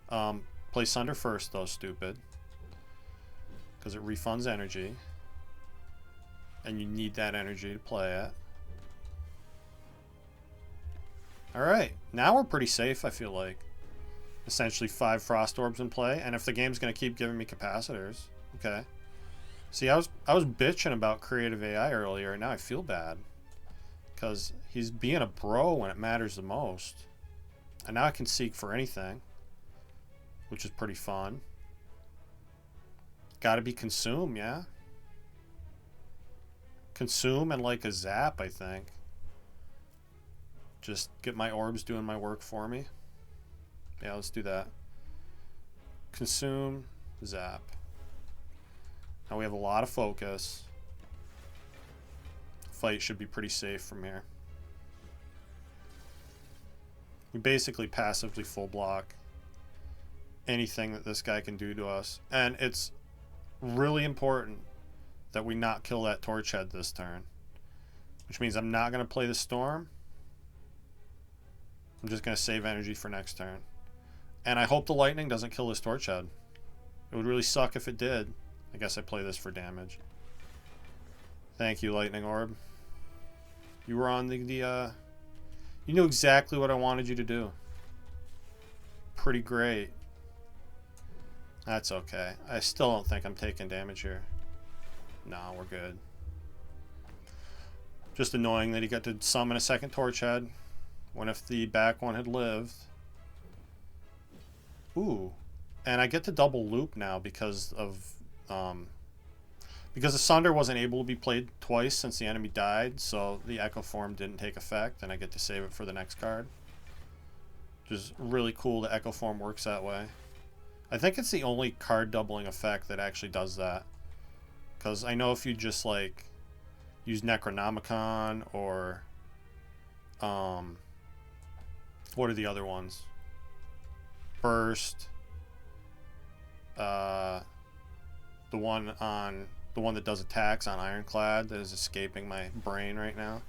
Play Sunder first, though, stupid. Because it refunds energy. And you need that energy to play it. Alright, now we're pretty safe, I feel like. Essentially 5 frost orbs in play. And if the game's going to keep giving me capacitors, okay. See, I was bitching about creative AI earlier, and now I feel bad. Because he's being a bro when it matters the most. And now I can seek for anything, which is pretty fun. Gotta be consume, yeah? Consume and like a zap, I think. Just get my orbs doing my work for me. Yeah, let's do that. Consume, zap. Now we have a lot of focus. Fight should be pretty safe from here. We basically passively full block anything that this guy can do to us. And it's really important that we not kill that torch head this turn. Which means I'm not going to play the storm. I'm just going to save energy for next turn. And I hope the lightning doesn't kill this torch head. It would really suck if it did. I guess I play this for damage. Thank you, Lightning Orb. You were on you knew exactly what I wanted you to do. Pretty great. That's okay. I still don't think I'm taking damage here. No, we're good. Just annoying that he got to summon a second torch head. When if the back one had lived. Ooh. And I get to double loop now because the Sunder wasn't able to be played twice since the enemy died, so the Echo Form didn't take effect, and I get to save it for the next card. Which is really cool that Echo Form works that way. I think it's the only card doubling effect that actually does that. Because I know if you just, like, use Necronomicon or... what are the other ones? Burst. The one that does attacks on Ironclad that is escaping my brain right now.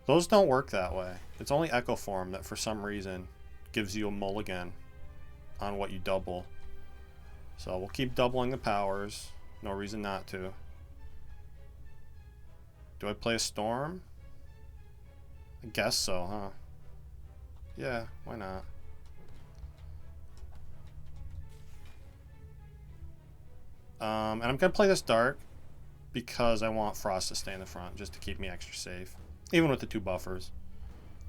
Those don't work that way. It's only Echo Form that for some reason gives you a mulligan on what you double. So we'll keep doubling the powers. No reason not to. Do I play a Storm? I guess so, huh? Yeah, why not? And I'm going to play this dark because I want Frost to stay in the front just to keep me extra safe. Even with the 2 buffers.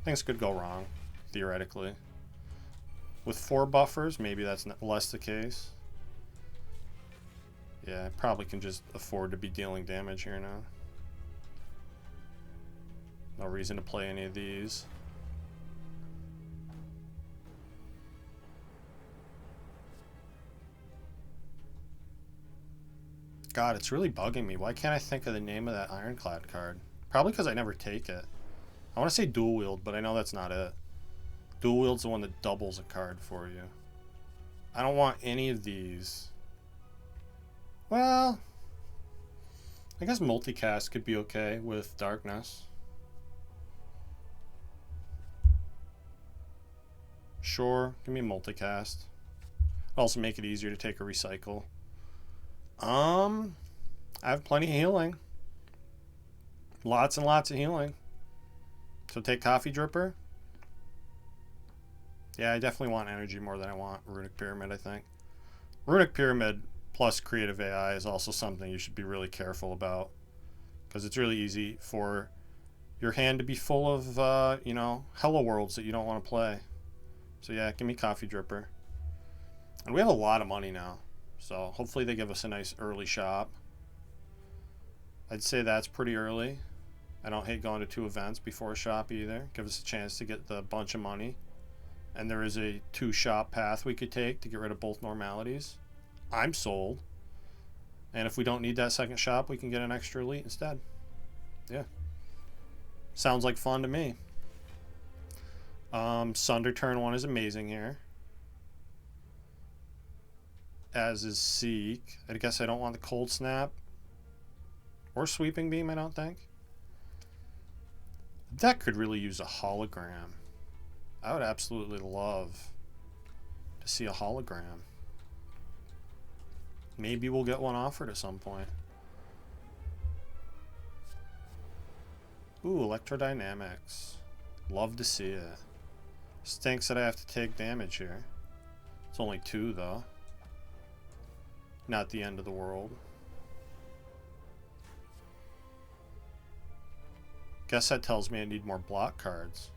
Things could go wrong, theoretically. With 4 buffers, maybe that's less the case. Yeah, I probably can just afford to be dealing damage here now. No reason to play any of these. God, it's really bugging me. Why can't I think of the name of that Ironclad card? Probably because I never take it. I want to say Dual Wield, but I know that's not it. Dual Wield's the one that doubles a card for you. I don't want any of these. Well, I guess multicast could be okay with Darkness. Sure, give me multicast. Also make it easier to take a recycle. I have plenty of healing. Lots and lots of healing. So take Coffee Dripper. Yeah, I definitely want energy more than I want Runic Pyramid, I think. Runic Pyramid plus Creative AI is also something you should be really careful about. Because it's really easy for your hand to be full of, you know, Hello Worlds that you don't want to play. So yeah, give me Coffee Dripper. And we have a lot of money now. So hopefully they give us a nice early shop. I'd say that's pretty early. I don't hate going to 2 events before a shop either. Give us a chance to get the bunch of money. And there is a 2 shop path we could take to get rid of both normalities. I'm sold. And if we don't need that second shop, we can get an extra elite instead. Yeah. Sounds like fun to me. Sunder turn 1 is amazing here. As is Seek. I guess I don't want the Cold Snap. Or Sweeping Beam, I don't think. The deck could really use a hologram. I would absolutely love to see a hologram. Maybe we'll get one offered at some point. Ooh, Electrodynamics. Love to see it. Stinks that I have to take damage here. It's only 2 though. Not the end of the world. Guess that tells me I need more block cards.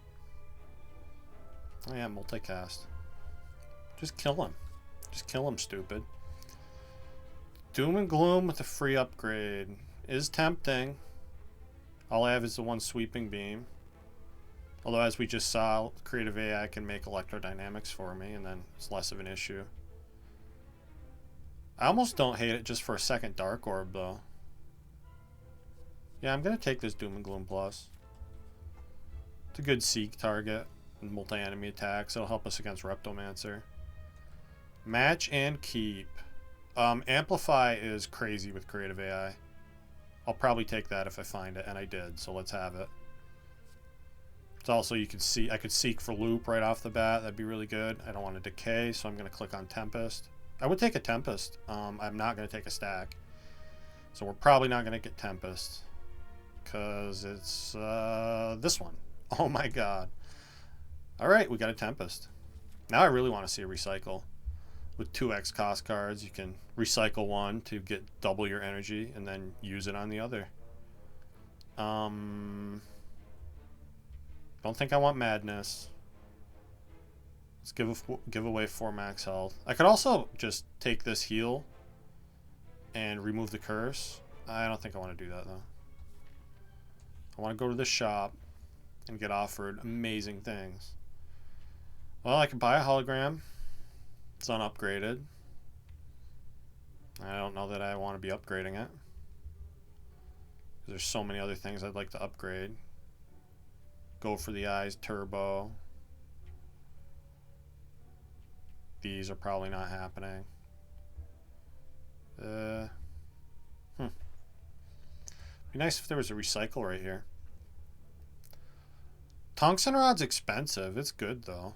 Oh yeah, multicast. Just kill him. Just kill him, stupid. Doom and Gloom with a free upgrade is tempting. All I have is the 1 Sweeping Beam. Although, as we just saw, Creative AI can make Electrodynamics for me, and then it's less of an issue. I almost don't hate it just for a second Dark Orb, though. Yeah, I'm going to take this Doom and Gloom Plus. It's a good Seek target and multi-enemy attacks. It'll help us against Reptomancer. Match and keep. Amplify is crazy with creative AI. I'll probably take that if I find it, and I did, so let's have it. It's also, you can see, I could seek for loop right off the bat. That'd be really good. I don't want to decay, so I'm going to click on Tempest. I would take a Tempest. I'm not going to take a stack. So we're probably not going to get Tempest. Because it's this one. Oh my god. Alright, we got a Tempest. Now I really want to see a recycle. With 2x cost cards, you can recycle one to get double your energy and then use it on the other. Don't think I want Madness. Let's give away 4 max health. I could also just take this heal and remove the curse. I don't think I want to do that though. I want to go to the shop and get offered amazing things. Well, I could buy a hologram. It's unupgraded. I don't know that I want to be upgrading it. There's so many other things I'd like to upgrade. Go for the eyes, turbo. These are probably not happening. Be nice if there was a recycle right here. Tungsten rod's expensive. It's good though.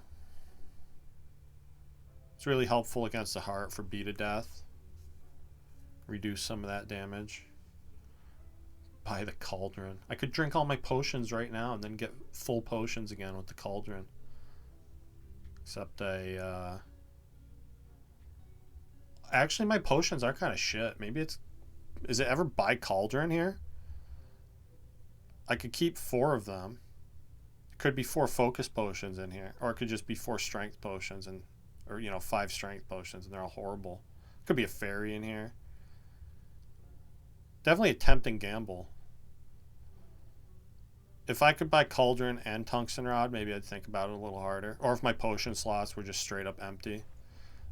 It's really helpful against the heart for beat of death. Reduce some of that damage. Buy the cauldron. I could drink all my potions right now and then get full potions again with the cauldron. Except actually my potions are kind of shit. Maybe it's... Is it ever buy cauldron here? I could keep 4 of them. It could be 4 focus potions in here. Or it could just be 4 strength potions and... Or, you know, 5 strength potions, and they're all horrible. Could be a fairy in here. Definitely a tempting gamble. If I could buy Cauldron and Tungsten Rod, maybe I'd think about it a little harder. Or if my potion slots were just straight up empty.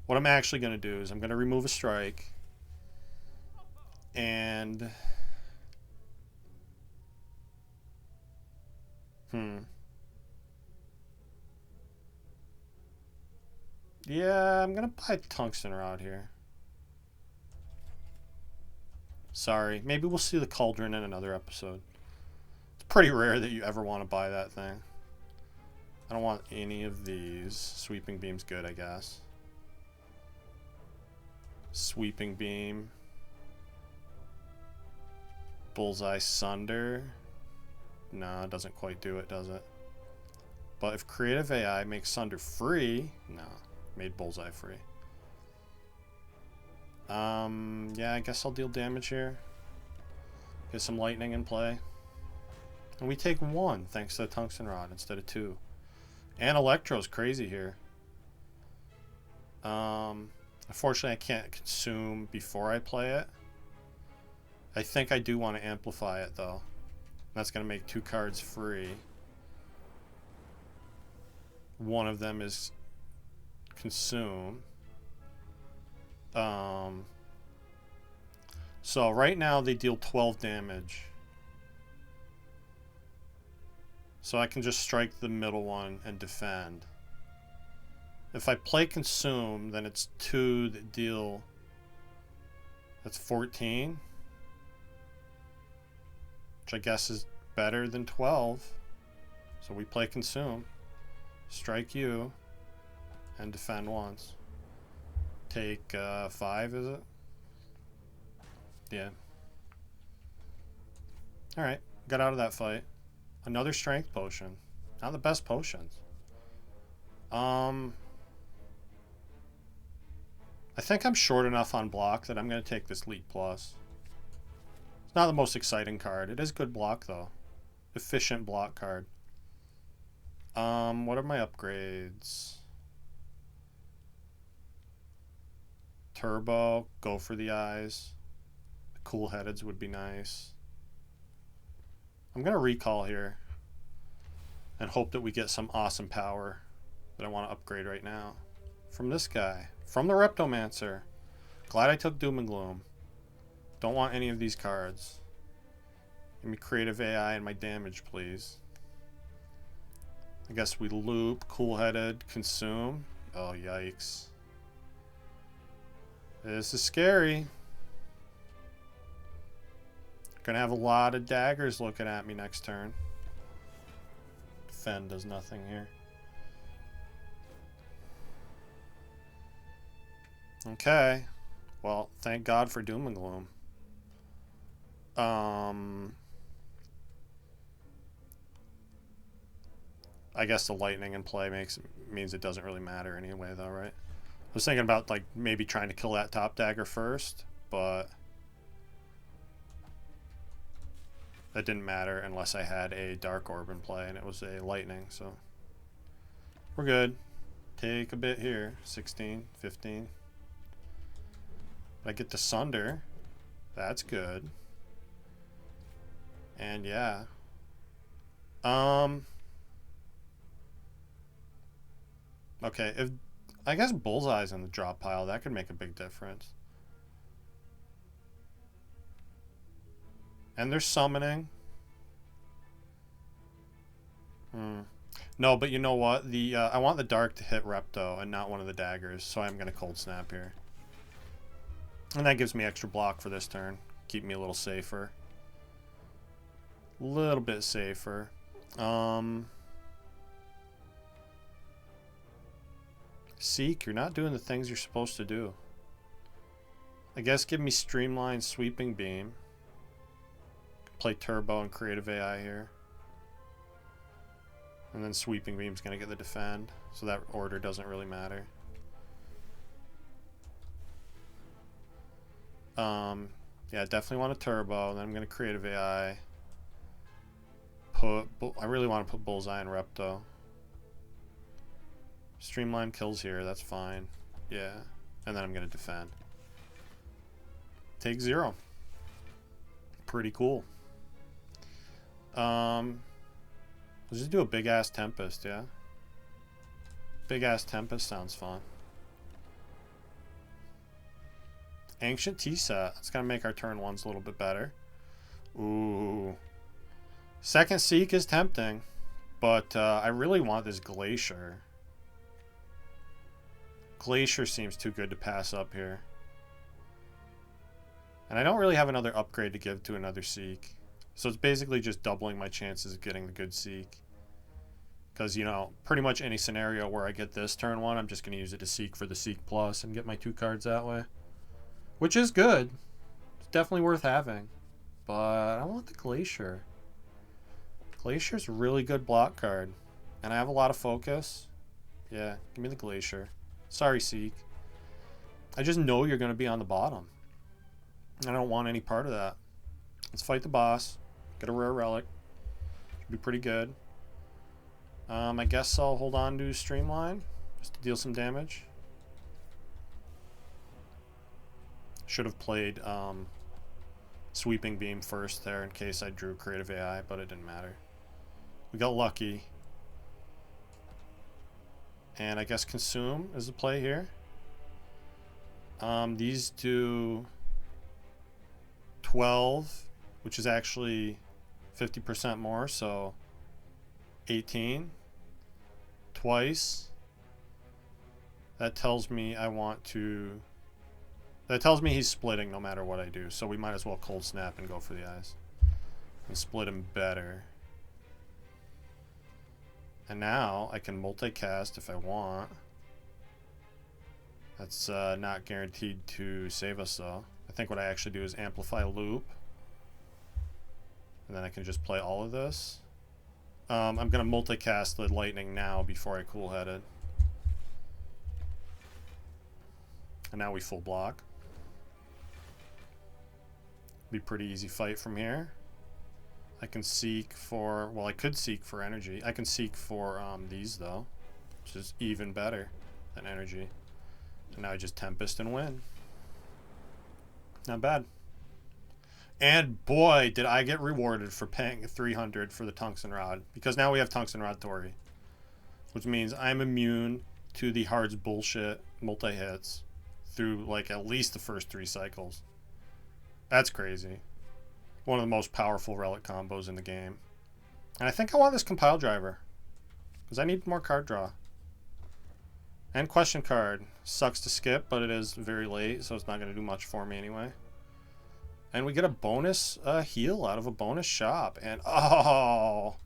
What I'm actually going to do is I'm going to remove a strike. And... Yeah, I'm gonna buy Tungsten Rod here. Sorry, maybe we'll see the Cauldron in another episode. It's pretty rare that you ever want to buy that thing. I don't want any of these. Sweeping Beam's good, I guess. Sweeping Beam. Bullseye Sunder. No, it doesn't quite do it, does it? But if Creative AI makes Sunder free... No. Made Bullseye free. Yeah, I guess I'll deal damage here. Get some lightning in play. And we take 1 thanks to the Tungsten Rod instead of 2. And Electro's crazy here. Unfortunately, I can't consume before I play it. I think I do want to amplify it though. That's going to make 2 cards free. One of them is consume. So right now they deal 12 damage. So I can just strike the middle one and defend. If I play consume, then it's 2 that deal... That's 14. Which I guess is better than 12. So we play consume. Strike you. And defend once. Take 5, is it? Yeah. Alright. Got out of that fight. Another strength potion. Not the best potions. I think I'm short enough on block that I'm going to take this Lead Plus. It's not the most exciting card. It is good block, though. Efficient block card. What are my upgrades? Turbo. Go for the eyes. Cool Headeds would be nice. I'm going to recall here. And hope that we get some awesome power that I want to upgrade right now. From this guy. From the Reptomancer. Glad I took Doom and Gloom. Don't want any of these cards. Give me Creative AI and my damage, please. I guess we loop. Cool-headed. Consume. Oh, yikes. This is scary. Gonna have a lot of daggers looking at me next turn. Defend does nothing here. Okay. Well, thank God for Doom and Gloom. I guess the lightning in play means it doesn't really matter anyway, though, right? I was thinking about like maybe trying to kill that top dagger first, but that didn't matter unless I had a dark orb in play and it was a lightning, so we're good. Take a bit here. 16, 15. I get to Sunder. That's good. And yeah. Okay, if I guess Bullseye's in the drop pile, that could make a big difference. And they're summoning. No, but you know what? The I want the dark to hit Repto and not one of the daggers, so I'm gonna cold snap here. And that gives me extra block for this turn. Keep me a little safer. A little bit safer. Seek, you're not doing the things you're supposed to do. I guess give me Streamline Sweeping Beam. Play Turbo and Creative AI here. And then Sweeping Beam's going to get the defend. So that order doesn't really matter. Yeah, definitely want a Turbo. Then I'm going to Creative AI. I really want to put Bullseye and Repto. Streamline kills here, that's fine. Yeah. And then I'm going to defend. Take 0. Pretty cool. Let's just do a big ass Tempest, yeah? Big ass Tempest sounds fun. Ancient T-Set. It's going to make our turn ones a little bit better. Ooh. Second Seek is tempting. But I really want this Glacier. Glacier seems too good to pass up here. And I don't really have another upgrade to give to another Seek. So it's basically just doubling my chances of getting the good Seek. Because, you know, pretty much any scenario where I get this turn 1, I'm just going to use it to Seek for the Seek Plus and get my 2 cards that way. Which is good. It's definitely worth having. But I want the Glacier. Glacier's a really good block card. And I have a lot of focus. Yeah, give me the Glacier. Sorry, Seek. I just know you're going to be on the bottom. I don't want any part of that. Let's fight the boss. Get a rare relic. Should be pretty good. I guess I'll hold on to Streamline just to deal some damage. Should have played Sweeping Beam first there in case I drew Creative AI, but it didn't matter. We got lucky. And I guess Consume is the play here. These do 12, which is actually 50% more, so 18 twice. That tells me that tells me he's splitting no matter what I do, so we might as well cold snap and go for the eyes and split him better. And now I can multicast if I want. That's not guaranteed to save us though. I think what I actually do is amplify loop. And then I can just play all of this. I'm going to multicast the lightning now before I cool-headed. And now we full block. Be pretty easy fight from here. I can seek for, well, I could seek for energy. I can seek for these though, which is even better than energy. So now I just Tempest and win. Not bad. And boy, did I get rewarded for paying 300 for the Tungsten Rod. Because now we have Tungsten Rod Tori. Which means I'm immune to the Hard's bullshit multi-hits through like at least the first 3 cycles. That's crazy. One of the most powerful relic combos in the game. And I think I want this Compile Driver. Because I need more card draw. And question card. Sucks to skip, but it is very late, so it's not going to do much for me anyway. And we get a bonus heal out of a bonus shop. And oh,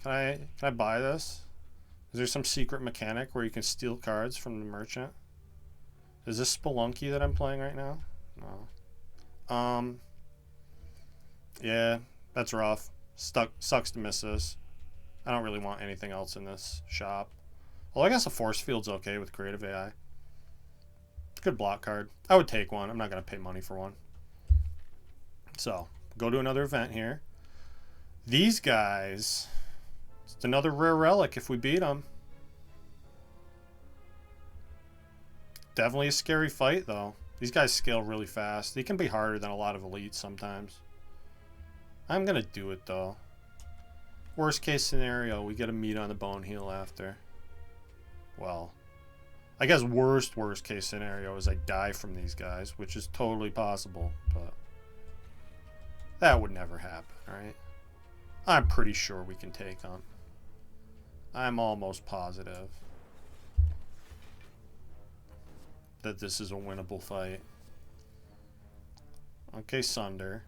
can I buy this? Is there some secret mechanic where you can steal cards from the merchant? Is this Spelunky that I'm playing right now? No. Yeah, that's rough. Sucks to miss this. I don't really want anything else in this shop. Well, I guess a force field's okay with creative AI. Good block card. I would take one. I'm not going to pay money for one. So, go to another event here. These guys, it's another rare relic if we beat them. Definitely a scary fight, though. These guys scale really fast. They can be harder than a lot of elites sometimes. I'm going to do it, though. Worst case scenario, we get a meat on the bone heal after. Well, I guess worst case scenario is I die from these guys, which is totally possible, but that would never happen, right? I'm pretty sure we can take them. I'm almost positive that this is a winnable fight. Okay, Sunder.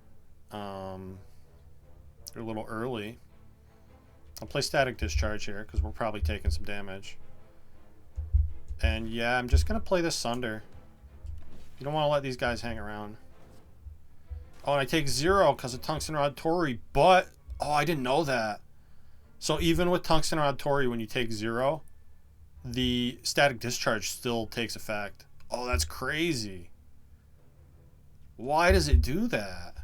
They're a little early. I'll play Static Discharge here because we're probably taking some damage. And yeah, I'm just going to play this Sunder. You don't want to let these guys hang around. Oh, and I take 0 because of Tungsten Rod Tori, but... Oh, I didn't know that. So even with Tungsten Rod Tori, when you take 0, the Static Discharge still takes effect. Oh, that's crazy. Why does it do that?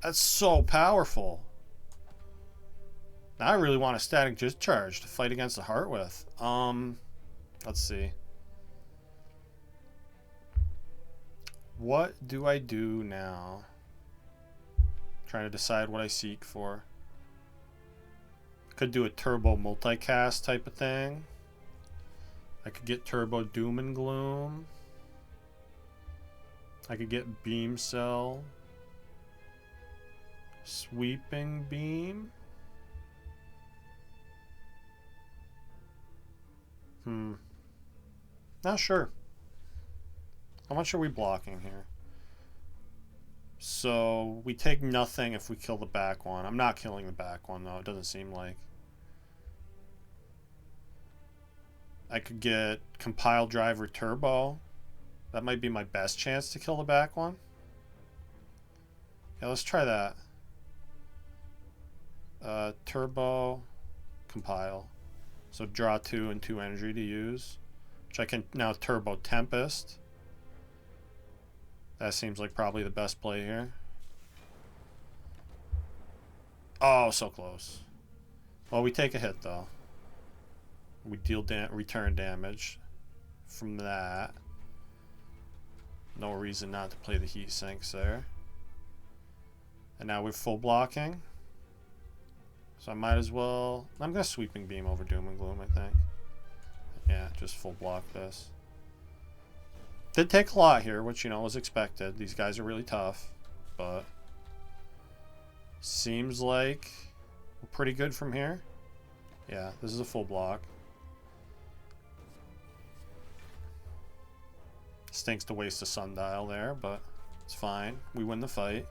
That's so powerful. Now I really want a Static Discharge to fight against the Heart with. Let's see. What do I do now? Trying to decide what I seek for. Could do a Turbo Multicast type of thing. I could get Turbo Doom and Gloom. I could get Beam Cell. Sweeping Beam. Not sure. How much are we blocking here? So we take nothing if we kill the back one. I'm not killing the back one though. It doesn't seem like. I could get Compile Driver Turbo. That might be my best chance to kill the back one. Yeah, let's try that. Turbo Compile. So draw 2 and 2 energy to use. Which I can now Turbo Tempest. That seems like probably the best play here. Oh, so close. Well, we take a hit though. We deal return damage from that. No reason not to play the heat sinks there. And now we're full blocking. So I might as well... I'm going to Sweeping Beam over Doom and Gloom, I think. Yeah, just full block this. Did take a lot here, which, you know, was expected. These guys are really tough, but seems like we're pretty good from here. Yeah, this is a full block. Stinks to waste a Sundial there, but it's fine. We win the fight.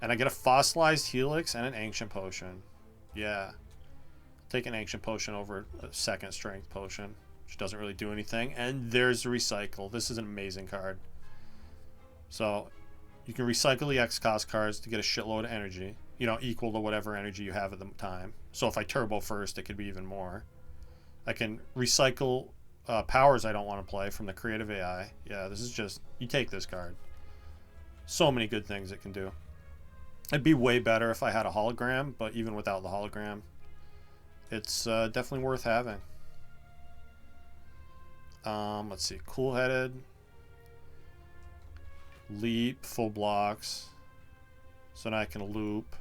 And I get a Fossilized Helix and an Ancient Potion. Yeah. Take an Ancient Potion over a second Strength Potion, which doesn't really do anything. And there's the Recycle. This is an amazing card. So you can recycle the X-Cost cards to get a shitload of energy. You know, equal to whatever energy you have at the time. So if I turbo first, it could be even more. I can recycle powers I don't want to play from the creative AI. Yeah, this is just... You take this card. So many good things it can do. It'd be way better if I had a hologram, but even without the hologram, it's definitely worth having. Let's see. Cool-headed. Leap. Full blocks. So now I can loop.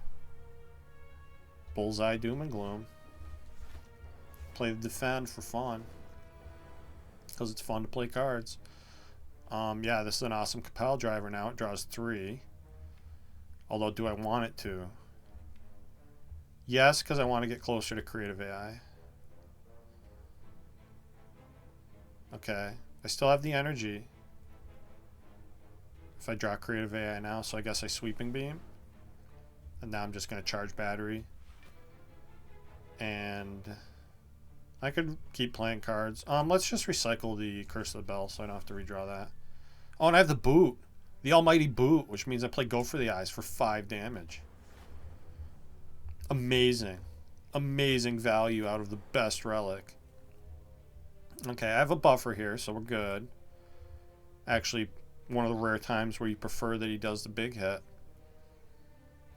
Bullseye, Doom and Gloom. Play the Defend for fun. Because it's fun to play cards. Yeah, this is an awesome Compile Driver now. It draws 3. Although, do I want it to? Yes, because I want to get closer to creative AI. Okay. I still have the energy. If I draw creative AI now, so I guess I sweeping beam. And now I'm just going to charge battery. And I could keep playing cards. Let's just recycle the Curse of the Bell so I don't have to redraw that. Oh, and I have the boot. The almighty boot, which means I play Go for the Eyes for 5 damage. Amazing. Amazing value out of the best relic. Okay, I have a buffer here, so we're good. Actually, one of the rare times where you prefer that he does the big hit.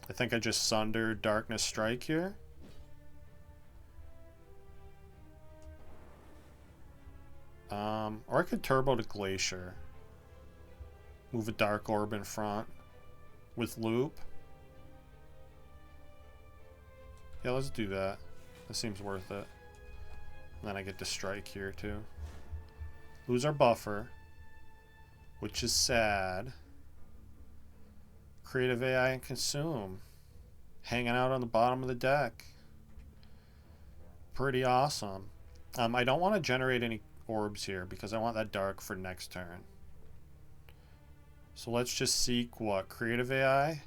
I think I just Sunder Darkness Strike here. Or I could Turbo to Glacier. Move a Dark Orb in front with Loop. Yeah, let's do that. That seems worth it. And then I get to strike here too. Lose our buffer, which is sad. Creative AI and Consume. Hanging out on the bottom of the deck. Pretty awesome. I don't want to generate any orbs here because I want that dark for next turn. So let's just seek what? Creative AI?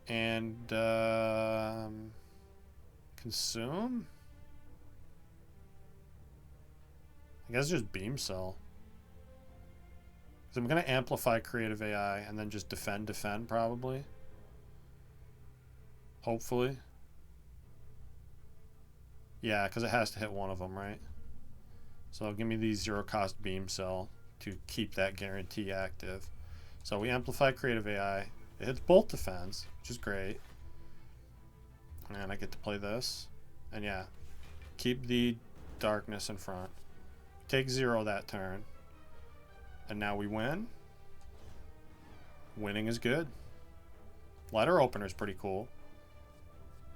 And Consume? I guess just Beam Cell. Because I'm going to amplify Creative AI and then just defend probably. Hopefully. Yeah, because it has to hit one of them, right? So give me the 0-cost Beam Cell to keep that guarantee active. So we amplify Creative AI. It hits both defense, which is great. And I get to play this. And yeah, keep the darkness in front. Take 0 that turn. And now we win. Winning is good. Letter opener is pretty cool.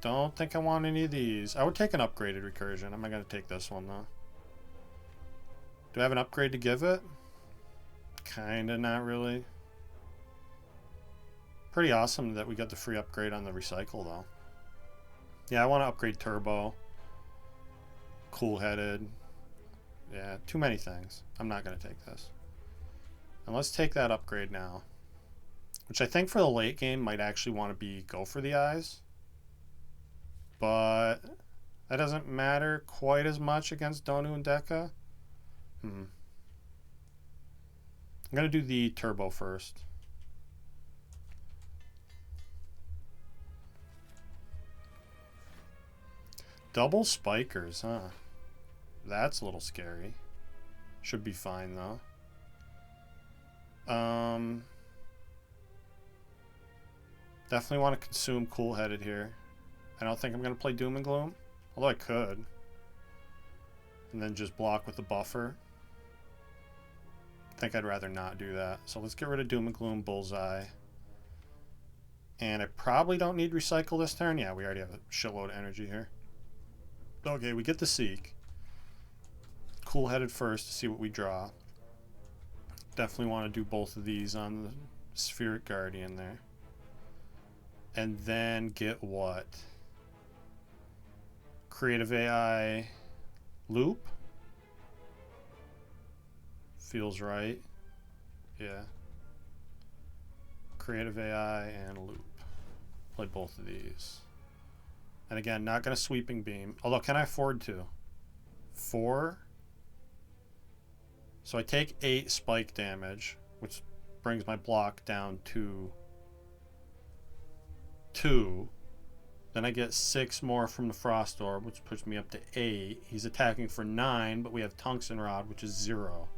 Don't think I want any of these. I would take an upgraded recursion. I'm not going to take this one though. Do I have an upgrade to give it? Kinda, not really. Pretty awesome that we got the free upgrade on the recycle though. Yeah, I want to upgrade Turbo. Cool-headed. Yeah, too many things. I'm not going to take this. And let's take that upgrade now. Which I think for the late game might actually want to be Go for the Eyes. But that doesn't matter quite as much against Donu and Deka. I'm going to do the Turbo first. Double Spikers, huh? That's a little scary. Should be fine, though. Definitely want to consume Cool-Headed here. I don't think I'm going to play Doom and Gloom. Although I could. And then just block with the buffer. I think I'd rather not do that. So let's get rid of Doom and Gloom, Bullseye. And I probably don't need Recycle this turn. Yeah, we already have a shitload of energy here. Okay, we get the Seek. Cool-Headed first to see what we draw. Definitely want to do both of these on the Spheric Guardian there. And then get what? Creative AI Loop? Feels right. Yeah. Creative AI and Loop. Play both of these. And again, not going to Sweeping Beam. Although, can I afford to? 4? So I take 8 spike damage, which brings my block down to 2. Then I get 6 more from the Frost Orb, which puts me up to 8. He's attacking for 9, but we have Tungsten Rod, which is 0.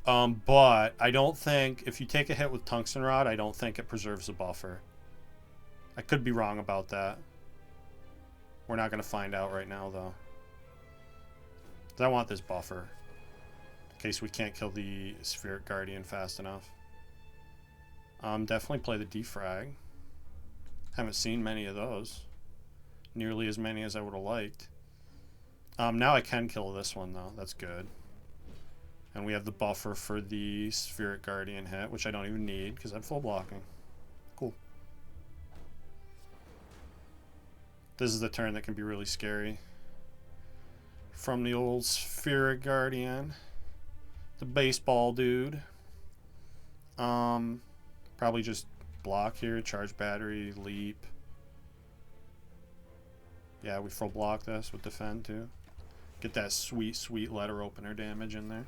But I don't think, if you take a hit with Tungsten Rod, I don't think it preserves the buffer. I could be wrong about that. We're not going to find out right now, though. 'Cause I want this buffer. In case we can't kill the Spheric Guardian fast enough. Definitely play the Defrag. Haven't seen many of those. Nearly as many as I would have liked. Now I can kill this one, though. That's good. And we have the buffer for the Spheric Guardian hit, which I don't even need because I have full blocking. Cool. This is the turn that can be really scary. from the old Spheric Guardian. The baseball dude. Probably just block here, charge battery, leap. Yeah, we full block this with defend too. Get that sweet, sweet letter opener damage in there.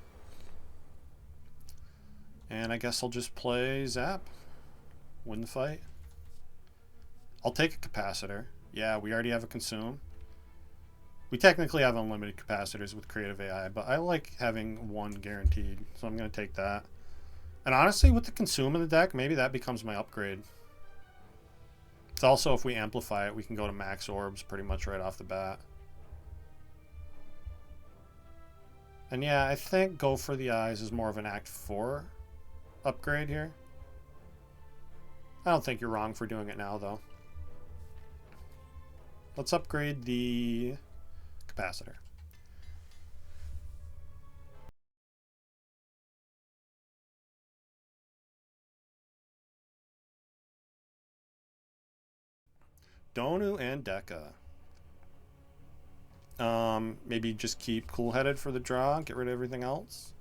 And I guess I'll just play Zap. Win the fight. I'll take a capacitor. Yeah, we already have a consume. We technically have unlimited capacitors with creative AI, but I like having one guaranteed, so I'm going to take that. And honestly, with the consume in the deck, maybe that becomes my upgrade. It's also, if we amplify it, we can go to max orbs pretty much right off the bat. And yeah, I think Go for the Eyes is more of an Act 4 upgrade here. I don't think you're wrong for doing it now, though. Let's upgrade the capacitor. Donu and Deka. Maybe just keep cool-headed for the draw. Get rid of everything else.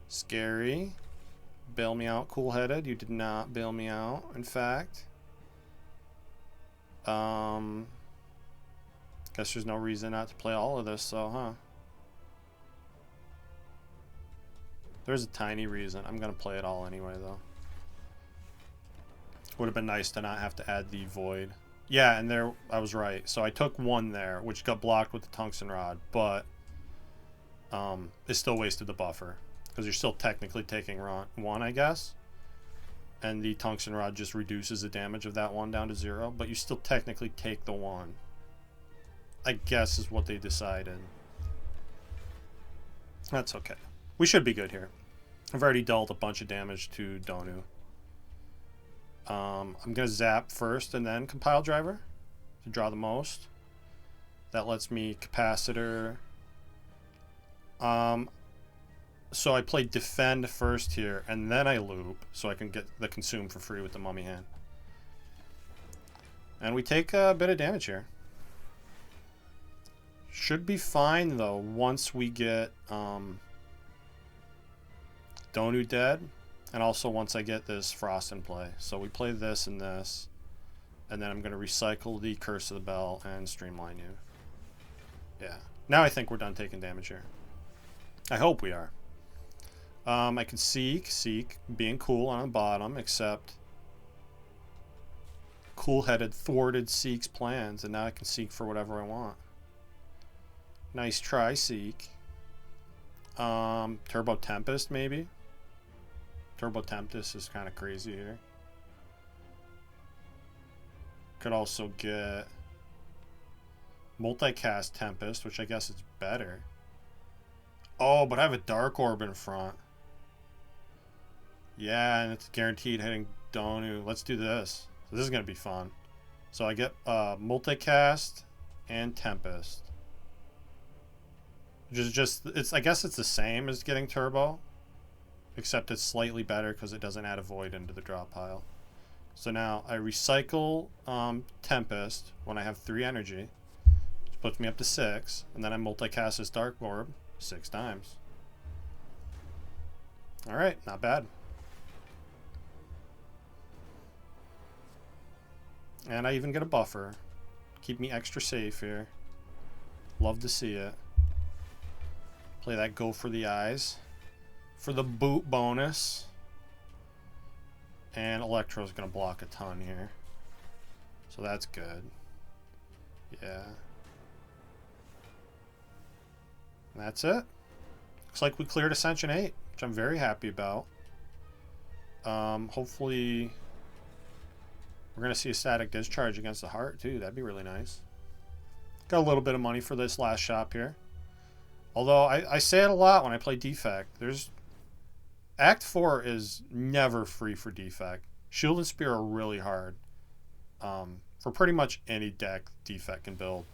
Scary. Bail me out, cool-headed. You did not bail me out, in fact. Guess there's no reason not to play all of this, so, huh? There's a tiny reason. I'm going to play it all anyway, though. Would have been nice to not have to add the Void. Yeah, and there, I was right. So I took one there, which got blocked with the Tungsten Rod, but it still wasted the buffer. Because you're still technically taking one, I guess. And the Tungsten Rod just reduces the damage of that one down to 0, but you still technically take the one. I guess is what they decided. That's okay. We should be good here. I've already dealt a bunch of damage to Donu. I'm going to zap first and then compile driver to draw the most. That lets me capacitor. So I play defend first here and then I loop so I can get the consume for free with the mummy hand. And we take a bit of damage here. Should be fine though once we get Donu dead. And also once I get this Frost in play. So we play this and this. And then I'm going to recycle the Curse of the Bell and streamline you. Yeah. Now I think we're done taking damage here. I hope we are. I can Seek, being cool on the bottom, except cool-headed thwarted Seek's plans. And now I can Seek for whatever I want. Nice try, Seek. Turbo Tempest, maybe? Turbo Tempest is kind of crazy here. Could also get Multicast Tempest, which I guess is better. Oh, but I have a Dark Orb in front. Yeah, and it's guaranteed hitting Donu. Let's do this. So this is going to be fun. So I get Multicast and Tempest. Which is just, I guess it's the same as getting Turbo. Except it's slightly better because it doesn't add a Void into the draw pile. So now I recycle Tempest when I have 3 energy. Which puts me up to 6. And then I multicast this Dark Orb 6 times. Alright, not bad. And I even get a buffer. Keep me extra safe here. Love to see it. Play that Go for the Eyes. For the boot bonus. And Electro's going to block a ton here. So that's good. Yeah. And that's it. Looks like we cleared Ascension 8, which I'm very happy about. Hopefully we're going to see a static discharge against the heart too. That'd be really nice. Got a little bit of money for this last shop here. Although I say it a lot when I play Defect. Act 4 is never free for Defect. Shield and Spear are really hard for pretty much any deck Defect can build.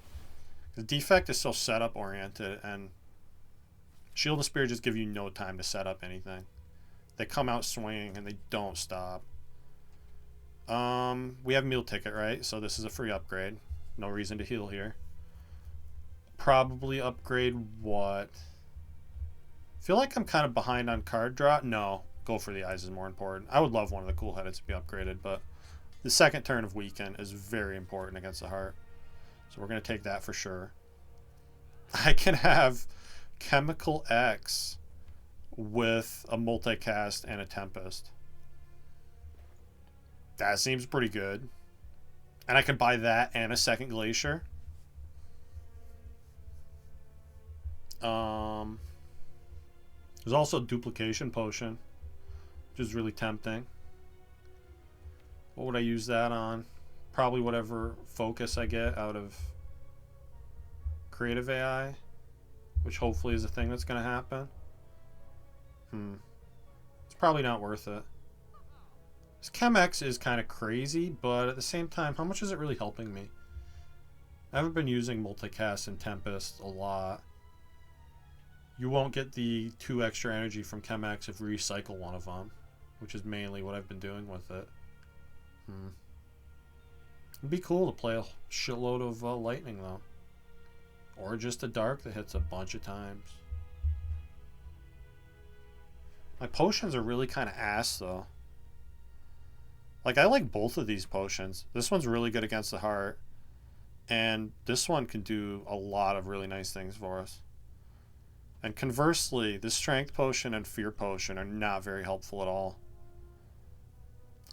The Defect is so setup oriented, and Shield and Spear just give you no time to set up anything. They come out swinging and they don't stop. We have Meal Ticket, right? So this is a free upgrade. No reason to heal here. Probably upgrade what? Feel like I'm kind of behind on card draw. No, go for the eyes is more important. I would love one of the cool headed to be upgraded, but the second turn of weaken is very important against the heart. So we're going to take that for sure. I can have Chemical X with a multicast and a Tempest. That seems pretty good. And I can buy that and a second Glacier. There's also a Duplication Potion, which is really tempting. What would I use that on? Probably whatever focus I get out of Creative AI, which hopefully is a thing that's going to happen. It's probably not worth it. This ChemX is kind of crazy, but at the same time, how much is it really helping me? I haven't been using Multicast and Tempest a lot. You won't get the 2 extra energy from ChemX if you recycle one of them, which is mainly what I've been doing with it. It'd be cool to play a shitload of lightning, though. Or just a dark that hits a bunch of times. My potions are really kind of ass, though. Like, I like both of these potions. This one's really good against the heart. And this one can do a lot of really nice things for us. And conversely, the Strength Potion and Fear Potion are not very helpful at all.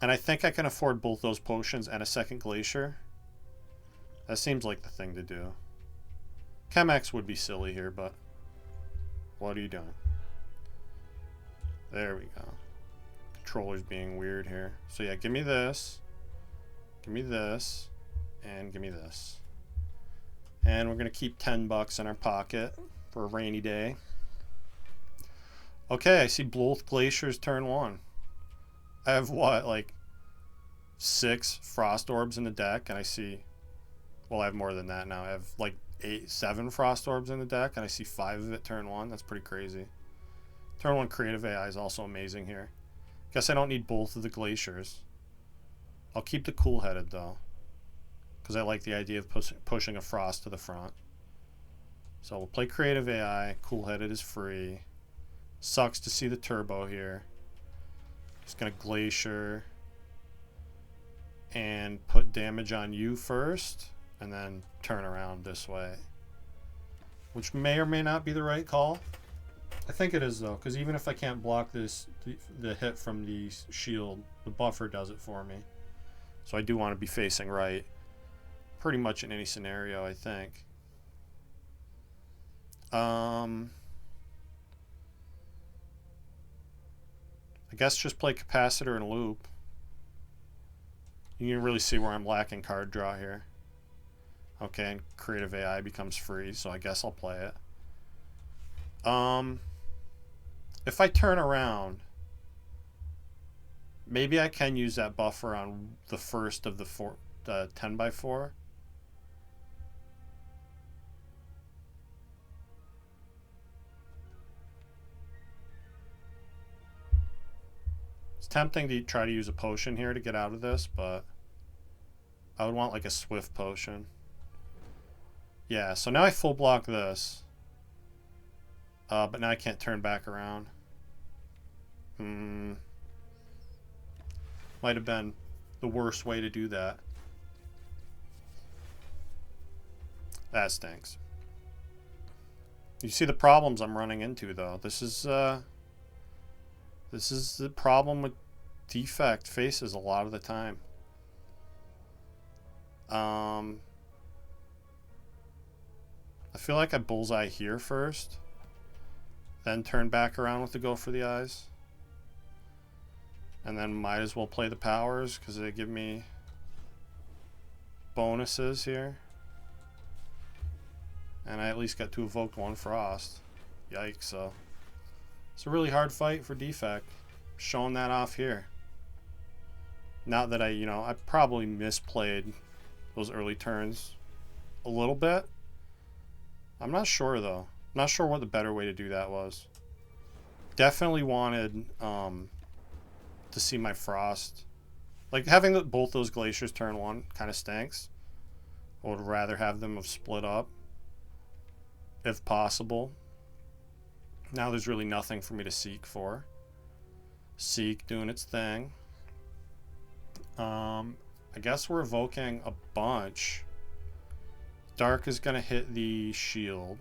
And I think I can afford both those potions and a second Glacier. That seems like the thing to do. Chemex would be silly here, but what are you doing? There we go. Controller's being weird here. So yeah, give me this. Give me this. And give me this. And we're going to keep $10 in our pocket for a rainy day. Okay, I see both Glaciers turn 1. I have what, like 6 Frost Orbs in the deck, and I see, well, I have more than that now. I have like 7 Frost Orbs in the deck, and I see 5 of it turn 1. That's pretty crazy. Turn 1 Creative AI is also amazing here. Guess I don't need both of the Glaciers. I'll keep the Cool Headed though, because I like the idea of pushing a Frost to the front. So we'll play Creative AI. Cool Headed is free. Sucks to see the turbo here. Just gonna Glacier and put damage on you first, and then turn around this way, which may or may not be the right call. I think it is though, because even if I can't block this, the hit from the shield, the buffer does it for me. So I do want to be facing right pretty much in any scenario, I think. I guess just play Capacitor and Loop. You can really see where I'm lacking card draw here. Okay, and Creative AI becomes free, so I guess I'll play it. If I turn around, maybe I can use that buffer on the first of the 10x4. It's tempting to try to use a potion here to get out of this, but I would want like a Swift Potion. Yeah, so now I full block this. But now I can't turn back around. Might have been the worst way to do that. That stinks. You see the problems I'm running into, though. This is the problem with Defect faces a lot of the time. I feel like I bullseye here first, then turn back around with the go for the eyes, and then might as well play the powers because they give me bonuses here, and I at least got to evoke 1 Frost. Yikes. So it's a really hard fight for Defect. Showing that off here. Not that I probably misplayed those early turns a little bit. I'm not sure though. Not sure what the better way to do that was. Definitely wanted to see my Frost. Like having both those Glaciers turn 1 kind of stinks. I would rather have them have split up. if possible. Now there's really nothing for me to seek for. Seek doing its thing. I guess we're evoking a bunch. Dark is going to hit the shield.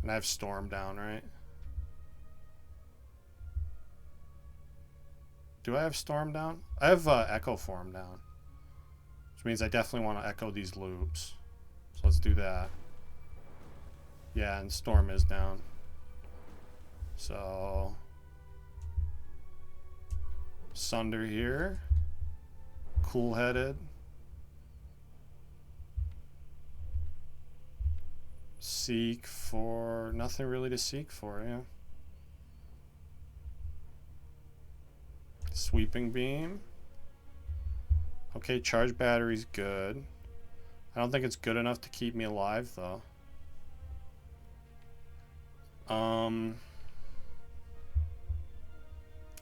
And I have Storm down, right? Do I have Storm down? I have Echo Form down. Which means I definitely want to echo these loops. So let's do that. Yeah, and Storm is down. So Sunder here. Cool-headed. Seek for... nothing really to seek for, yeah. Sweeping Beam. Okay, charge battery's good. I don't think it's good enough to keep me alive, though. I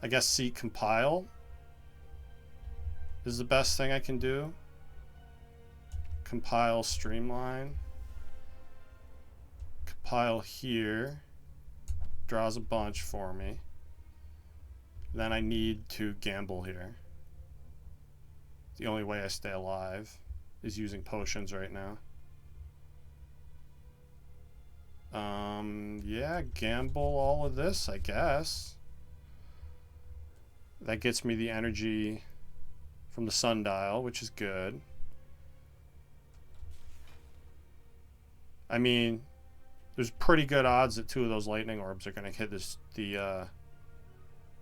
guess Seek Compile is the best thing I can do. Compile Streamline. Compile here. Draws a bunch for me. Then I need to gamble here. The only way I stay alive is using potions right now. Yeah, gamble all of this, I guess. That gets me the energy from the sundial, which is good. I mean, there's pretty good odds that 2 of those lightning orbs are going to hit the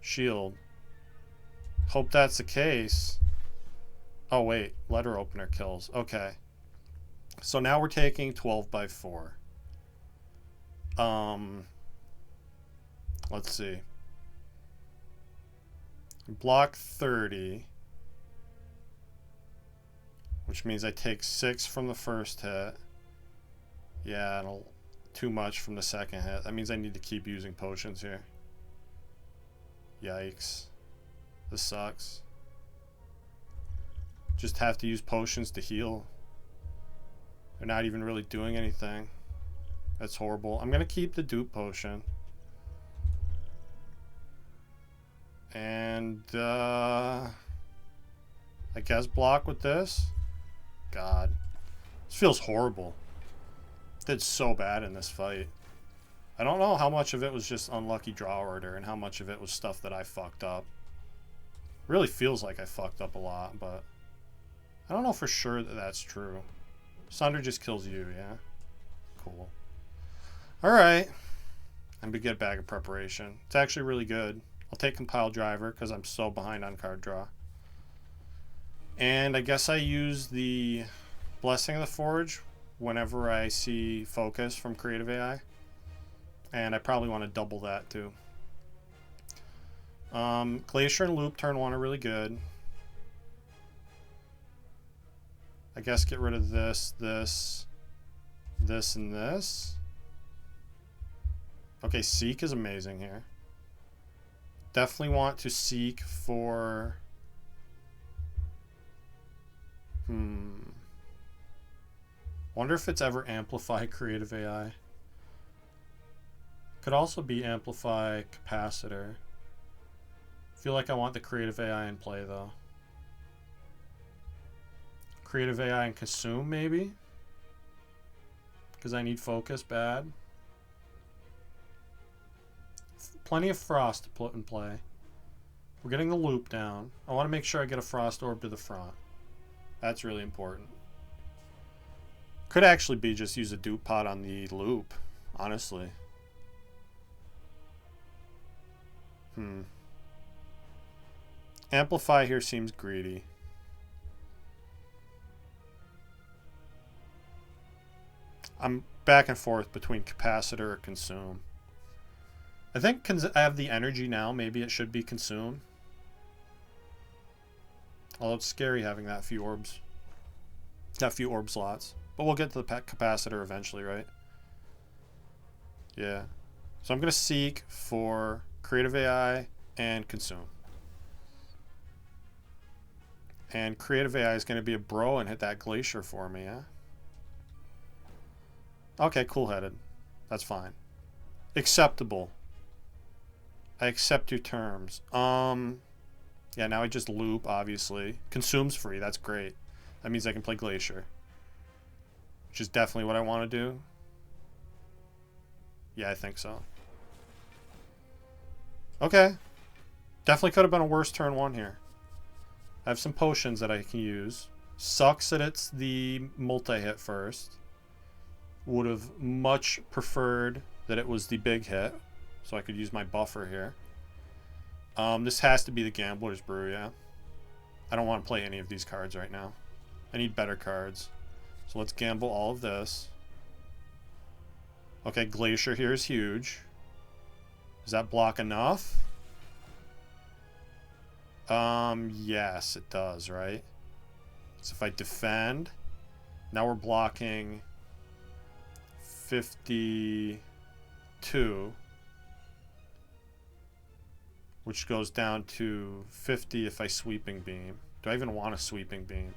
shield. Hope that's the case. Oh wait, letter opener kills. Okay. So now we're taking 12 by 4. Let's see. Block 30. Which means I take 6 from the first hit. Yeah, and too much from the second hit. That means I need to keep using potions here. Yikes. This sucks. Just have to use potions to heal. They're not even really doing anything. That's horrible. I'm going to keep the dupe potion. And, I guess block with this. God. This feels horrible. Did so bad in this fight. I don't know how much of it was just unlucky draw order and how much of it was stuff that I fucked up. Really feels like I fucked up a lot, but I don't know for sure that that's true. Sunder just kills you, yeah? Cool. Alright. And we get a bag of preparation. It's actually really good. I'll take Compile Driver because I'm so behind on card draw. And I guess I use the Blessing of the Forge whenever I see Focus from Creative AI. And I probably want to double that too. Glacier and Loop turn 1 are really good. I guess get rid of this, this, and this. Okay, Seek is amazing here. Definitely want to seek for... Wonder if it's ever Amplify Creative AI. Could also be Amplify Capacitor. Feel like I want the Creative AI in play though. Creative AI and Consume maybe? Because I need focus bad. Plenty of Frost to put in play. We're getting the loop down. I want to make sure I get a Frost Orb to the front. That's really important. Could actually be just use a dupe pot on the loop, honestly. Amplify here seems greedy. I'm back and forth between Capacitor or Consume. I think I have the energy now. Maybe it should be Consume. Although it's scary having that few orbs. That few orb slots. But we'll get to the Capacitor eventually, right? Yeah. So I'm going to seek for Creative AI and Consume. And Creative AI is going to be a bro and hit that Glacier for me, yeah? Okay, cool-headed. That's fine. Acceptable. I accept your terms. Yeah, now I just loop, obviously. Consume's free, that's great. That means I can play Glacier. Which is definitely what I want to do. Yeah, I think so. Okay. Definitely could have been a worse turn one here. I have some potions that I can use. Sucks that it's the multi-hit first. Would have much preferred that it was the big hit, so I could use my buffer here. This has to be the Gambler's Brew, yeah. I don't want to play any of these cards right now. I need better cards. So let's gamble all of this. Okay, Glacier here is huge. Does that block enough? Yes, it does, right? So if I defend, now we're blocking 52, which goes down to 50 if I Sweeping Beam. Do I even want a Sweeping Beam?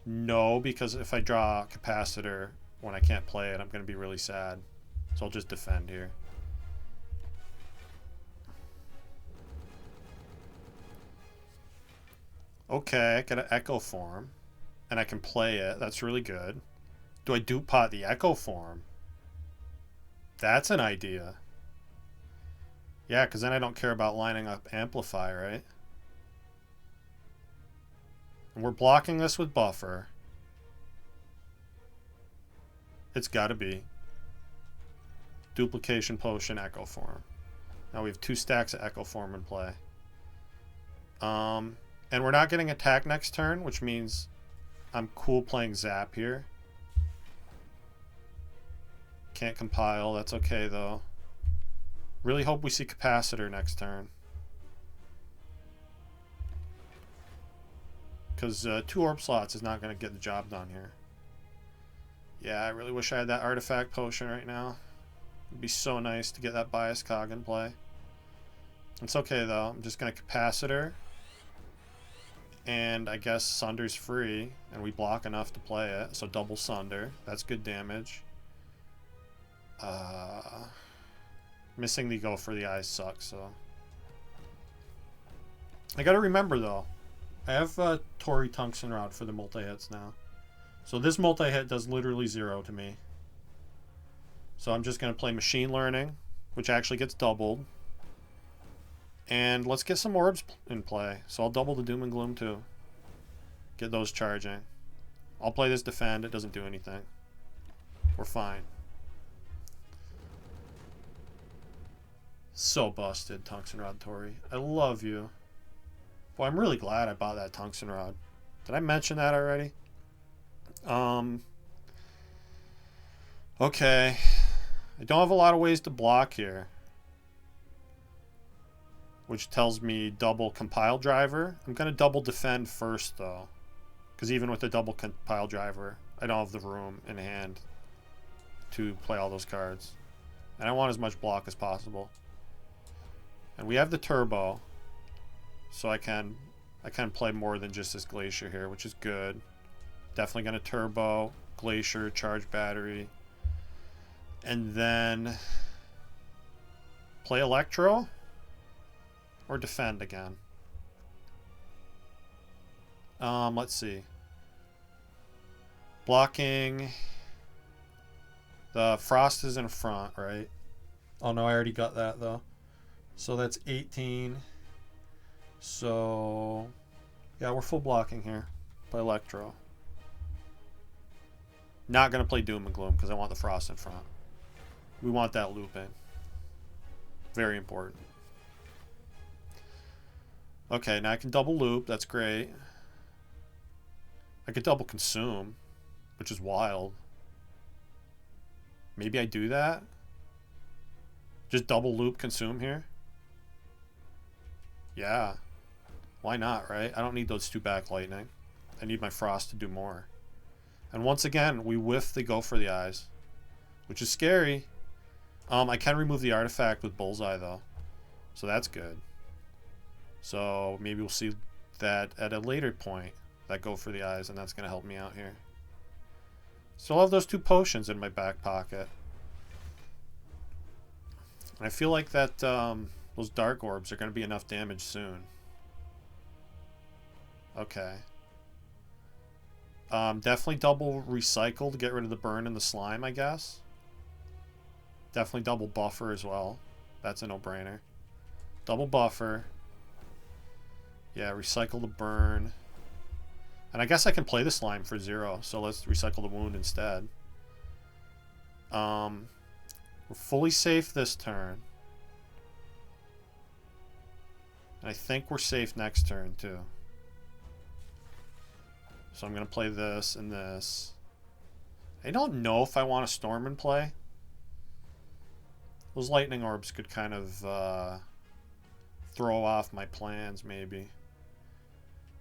No, because if I draw a Capacitor when I can't play it, I'm going to be really sad. So I'll just defend here. Okay, I got an Echo Form, and I can play it. That's really good. Do I dupe pot the Echo Form? That's an idea. Yeah, because then I don't care about lining up Amplify, right? And we're blocking this with Buffer. It's got to be. Duplication Potion, Echo Form. Now we have 2 stacks of Echo Form in play. And we're not getting attack next turn, which means I'm cool playing Zap here. Can't compile. That's okay, though. Really hope we see Capacitor next turn. Because 2 Orb Slots is not going to get the job done here. Yeah, I really wish I had that Artifact Potion right now. It'd be so nice to get that Bias Cog in play. It's okay, though. I'm just going to Capacitor. And I guess Sunder's free, and we block enough to play it. So double Sunder. That's good damage. Missing the Go for the Eyes sucks, so. I gotta remember, though. I have Tori Tungsten Rod for the multi-hits now. So this multi-hit does literally 0 to me. So I'm just gonna play Machine Learning, which actually gets doubled. And let's get some orbs in play. So I'll double the Doom and Gloom too. Get those charging. I'll play this Defend. It doesn't do anything. We're fine. So busted, Tungsten Rod Tori. I love you. Boy, I'm really glad I bought that Tungsten Rod. Did I mention that already? Okay. I don't have a lot of ways to block here. Which tells me double Compile Driver. I'm going to double Defend first, though. Because even with the double Compile Driver, I don't have the room in hand to play all those cards. And I want as much block as possible. And we have the Turbo. So I can play more than just this Glacier here, which is good. Definitely going to Turbo, Glacier, Charge Battery. And then play Electro. Or Defend again. Let's see. Blocking. The Frost is in front, right? Oh no, I already got that though. So that's 18. So yeah, we're full blocking here. Play Electro. Not gonna play Doom and Gloom because I want the Frost in front. We want that loop in. Very important. Okay, now I can double loop. That's great. I could double consume, which is wild. Maybe I do that? Just double loop consume here? Yeah. Why not, right? I don't need those 2 back lightning. I need my Frost to do more. And once again, we whiff the Go for the Eyes, which is scary. I can remove the artifact with Bullseye, though. So that's good. So maybe we'll see that at a later point that go for the eyes, and that's going to help me out here. Still have those 2 potions in my back pocket. And I feel like that those dark orbs are going to be enough damage soon. Okay. Definitely double recycle to get rid of the burn and the slime, I guess. Definitely double buffer as well. That's a no-brainer. Double buffer. Yeah, recycle the burn. And I guess I can play the slime for 0, so let's recycle the wound instead. We're fully safe this turn. And I think we're safe next turn, too. So I'm going to play this and this. I don't know if I want a storm in play. Those lightning orbs could kind of throw off my plans, maybe.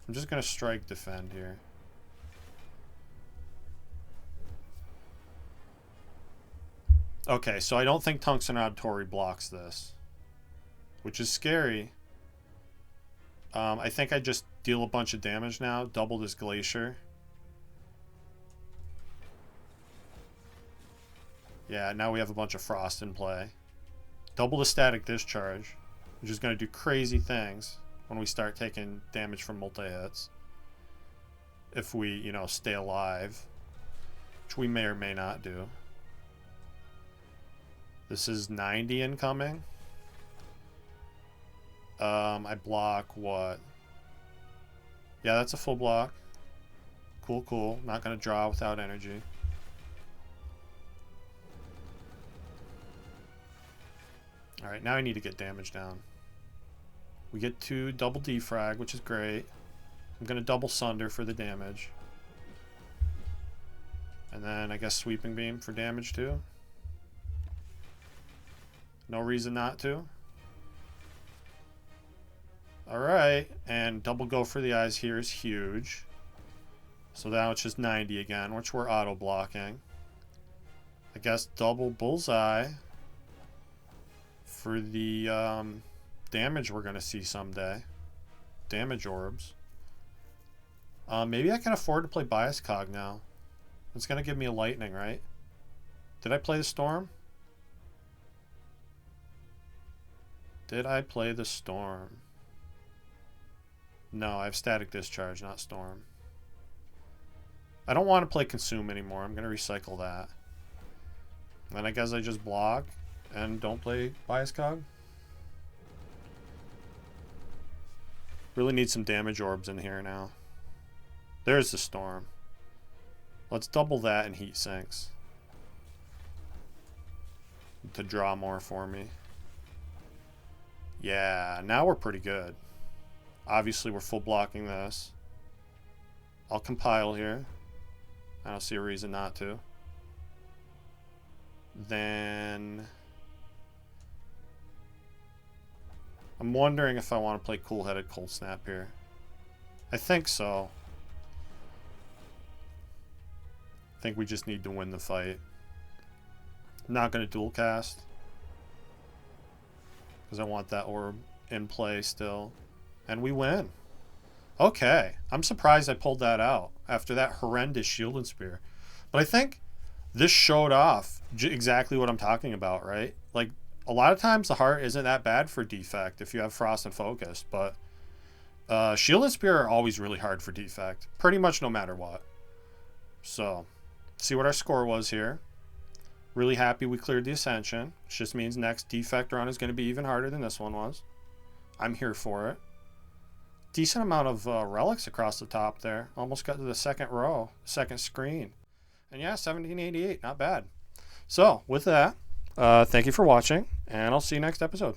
I'm just going to strike defend here. Okay, so I don't think Tungsten Auditory blocks this, which is scary. I think I just deal a bunch of damage now, double this Glacier. Yeah, now we have a bunch of Frost in play. Double the Static Discharge, which is going to do crazy things when we start taking damage from multi-hits. If we, you know, stay alive, which we may or may not do. This is 90 incoming. I block what? Yeah, that's a full block. Cool, cool. Not going to draw without energy. Alright, now I need to get damage down. We get 2 double defrag, which is great. I'm going to double Sunder for the damage. And then I guess Sweeping Beam for damage too. No reason not to. Alright, and double go for the eyes here is huge. So now it's just 90 again, which we're auto-blocking. I guess double Bullseye for the damage we're going to see someday. Damage orbs. Maybe I can afford to play Bias Cog now. It's going to give me a lightning, right? Did I play the Storm? Did I play the Storm? No, I have Static Discharge, not Storm. I don't want to play Consume anymore. I'm going to recycle that. Then I guess I just block and don't play Bias Cog. Really need some damage orbs in here now. There's the Storm. Let's double that and Heat Sinks to draw more for me. Yeah, now we're pretty good. Obviously, we're full blocking this. I'll compile here. I don't see a reason not to. Then I'm wondering if I want to play Cool-Headed Cold Snap here. I think so. I think we just need to win the fight. I'm not going to dual cast, because I want that orb in play still. And we win. Okay. I'm surprised I pulled that out after that horrendous Shield and Spear. But I think this showed off exactly what I'm talking about, right? Like, a lot of times the heart isn't that bad for Defect if you have Frost and Focus, but Shield and Spear are always really hard for Defect, pretty much no matter what. So, see what our score was here. Really happy we cleared the Ascension, which just means next Defect run is going to be even harder than this one was. I'm here for it. Decent amount of relics across the top there. Almost got to the second row, second screen. And yeah, 1788, not bad. So, with that, thank you for watching, and I'll see you next episode.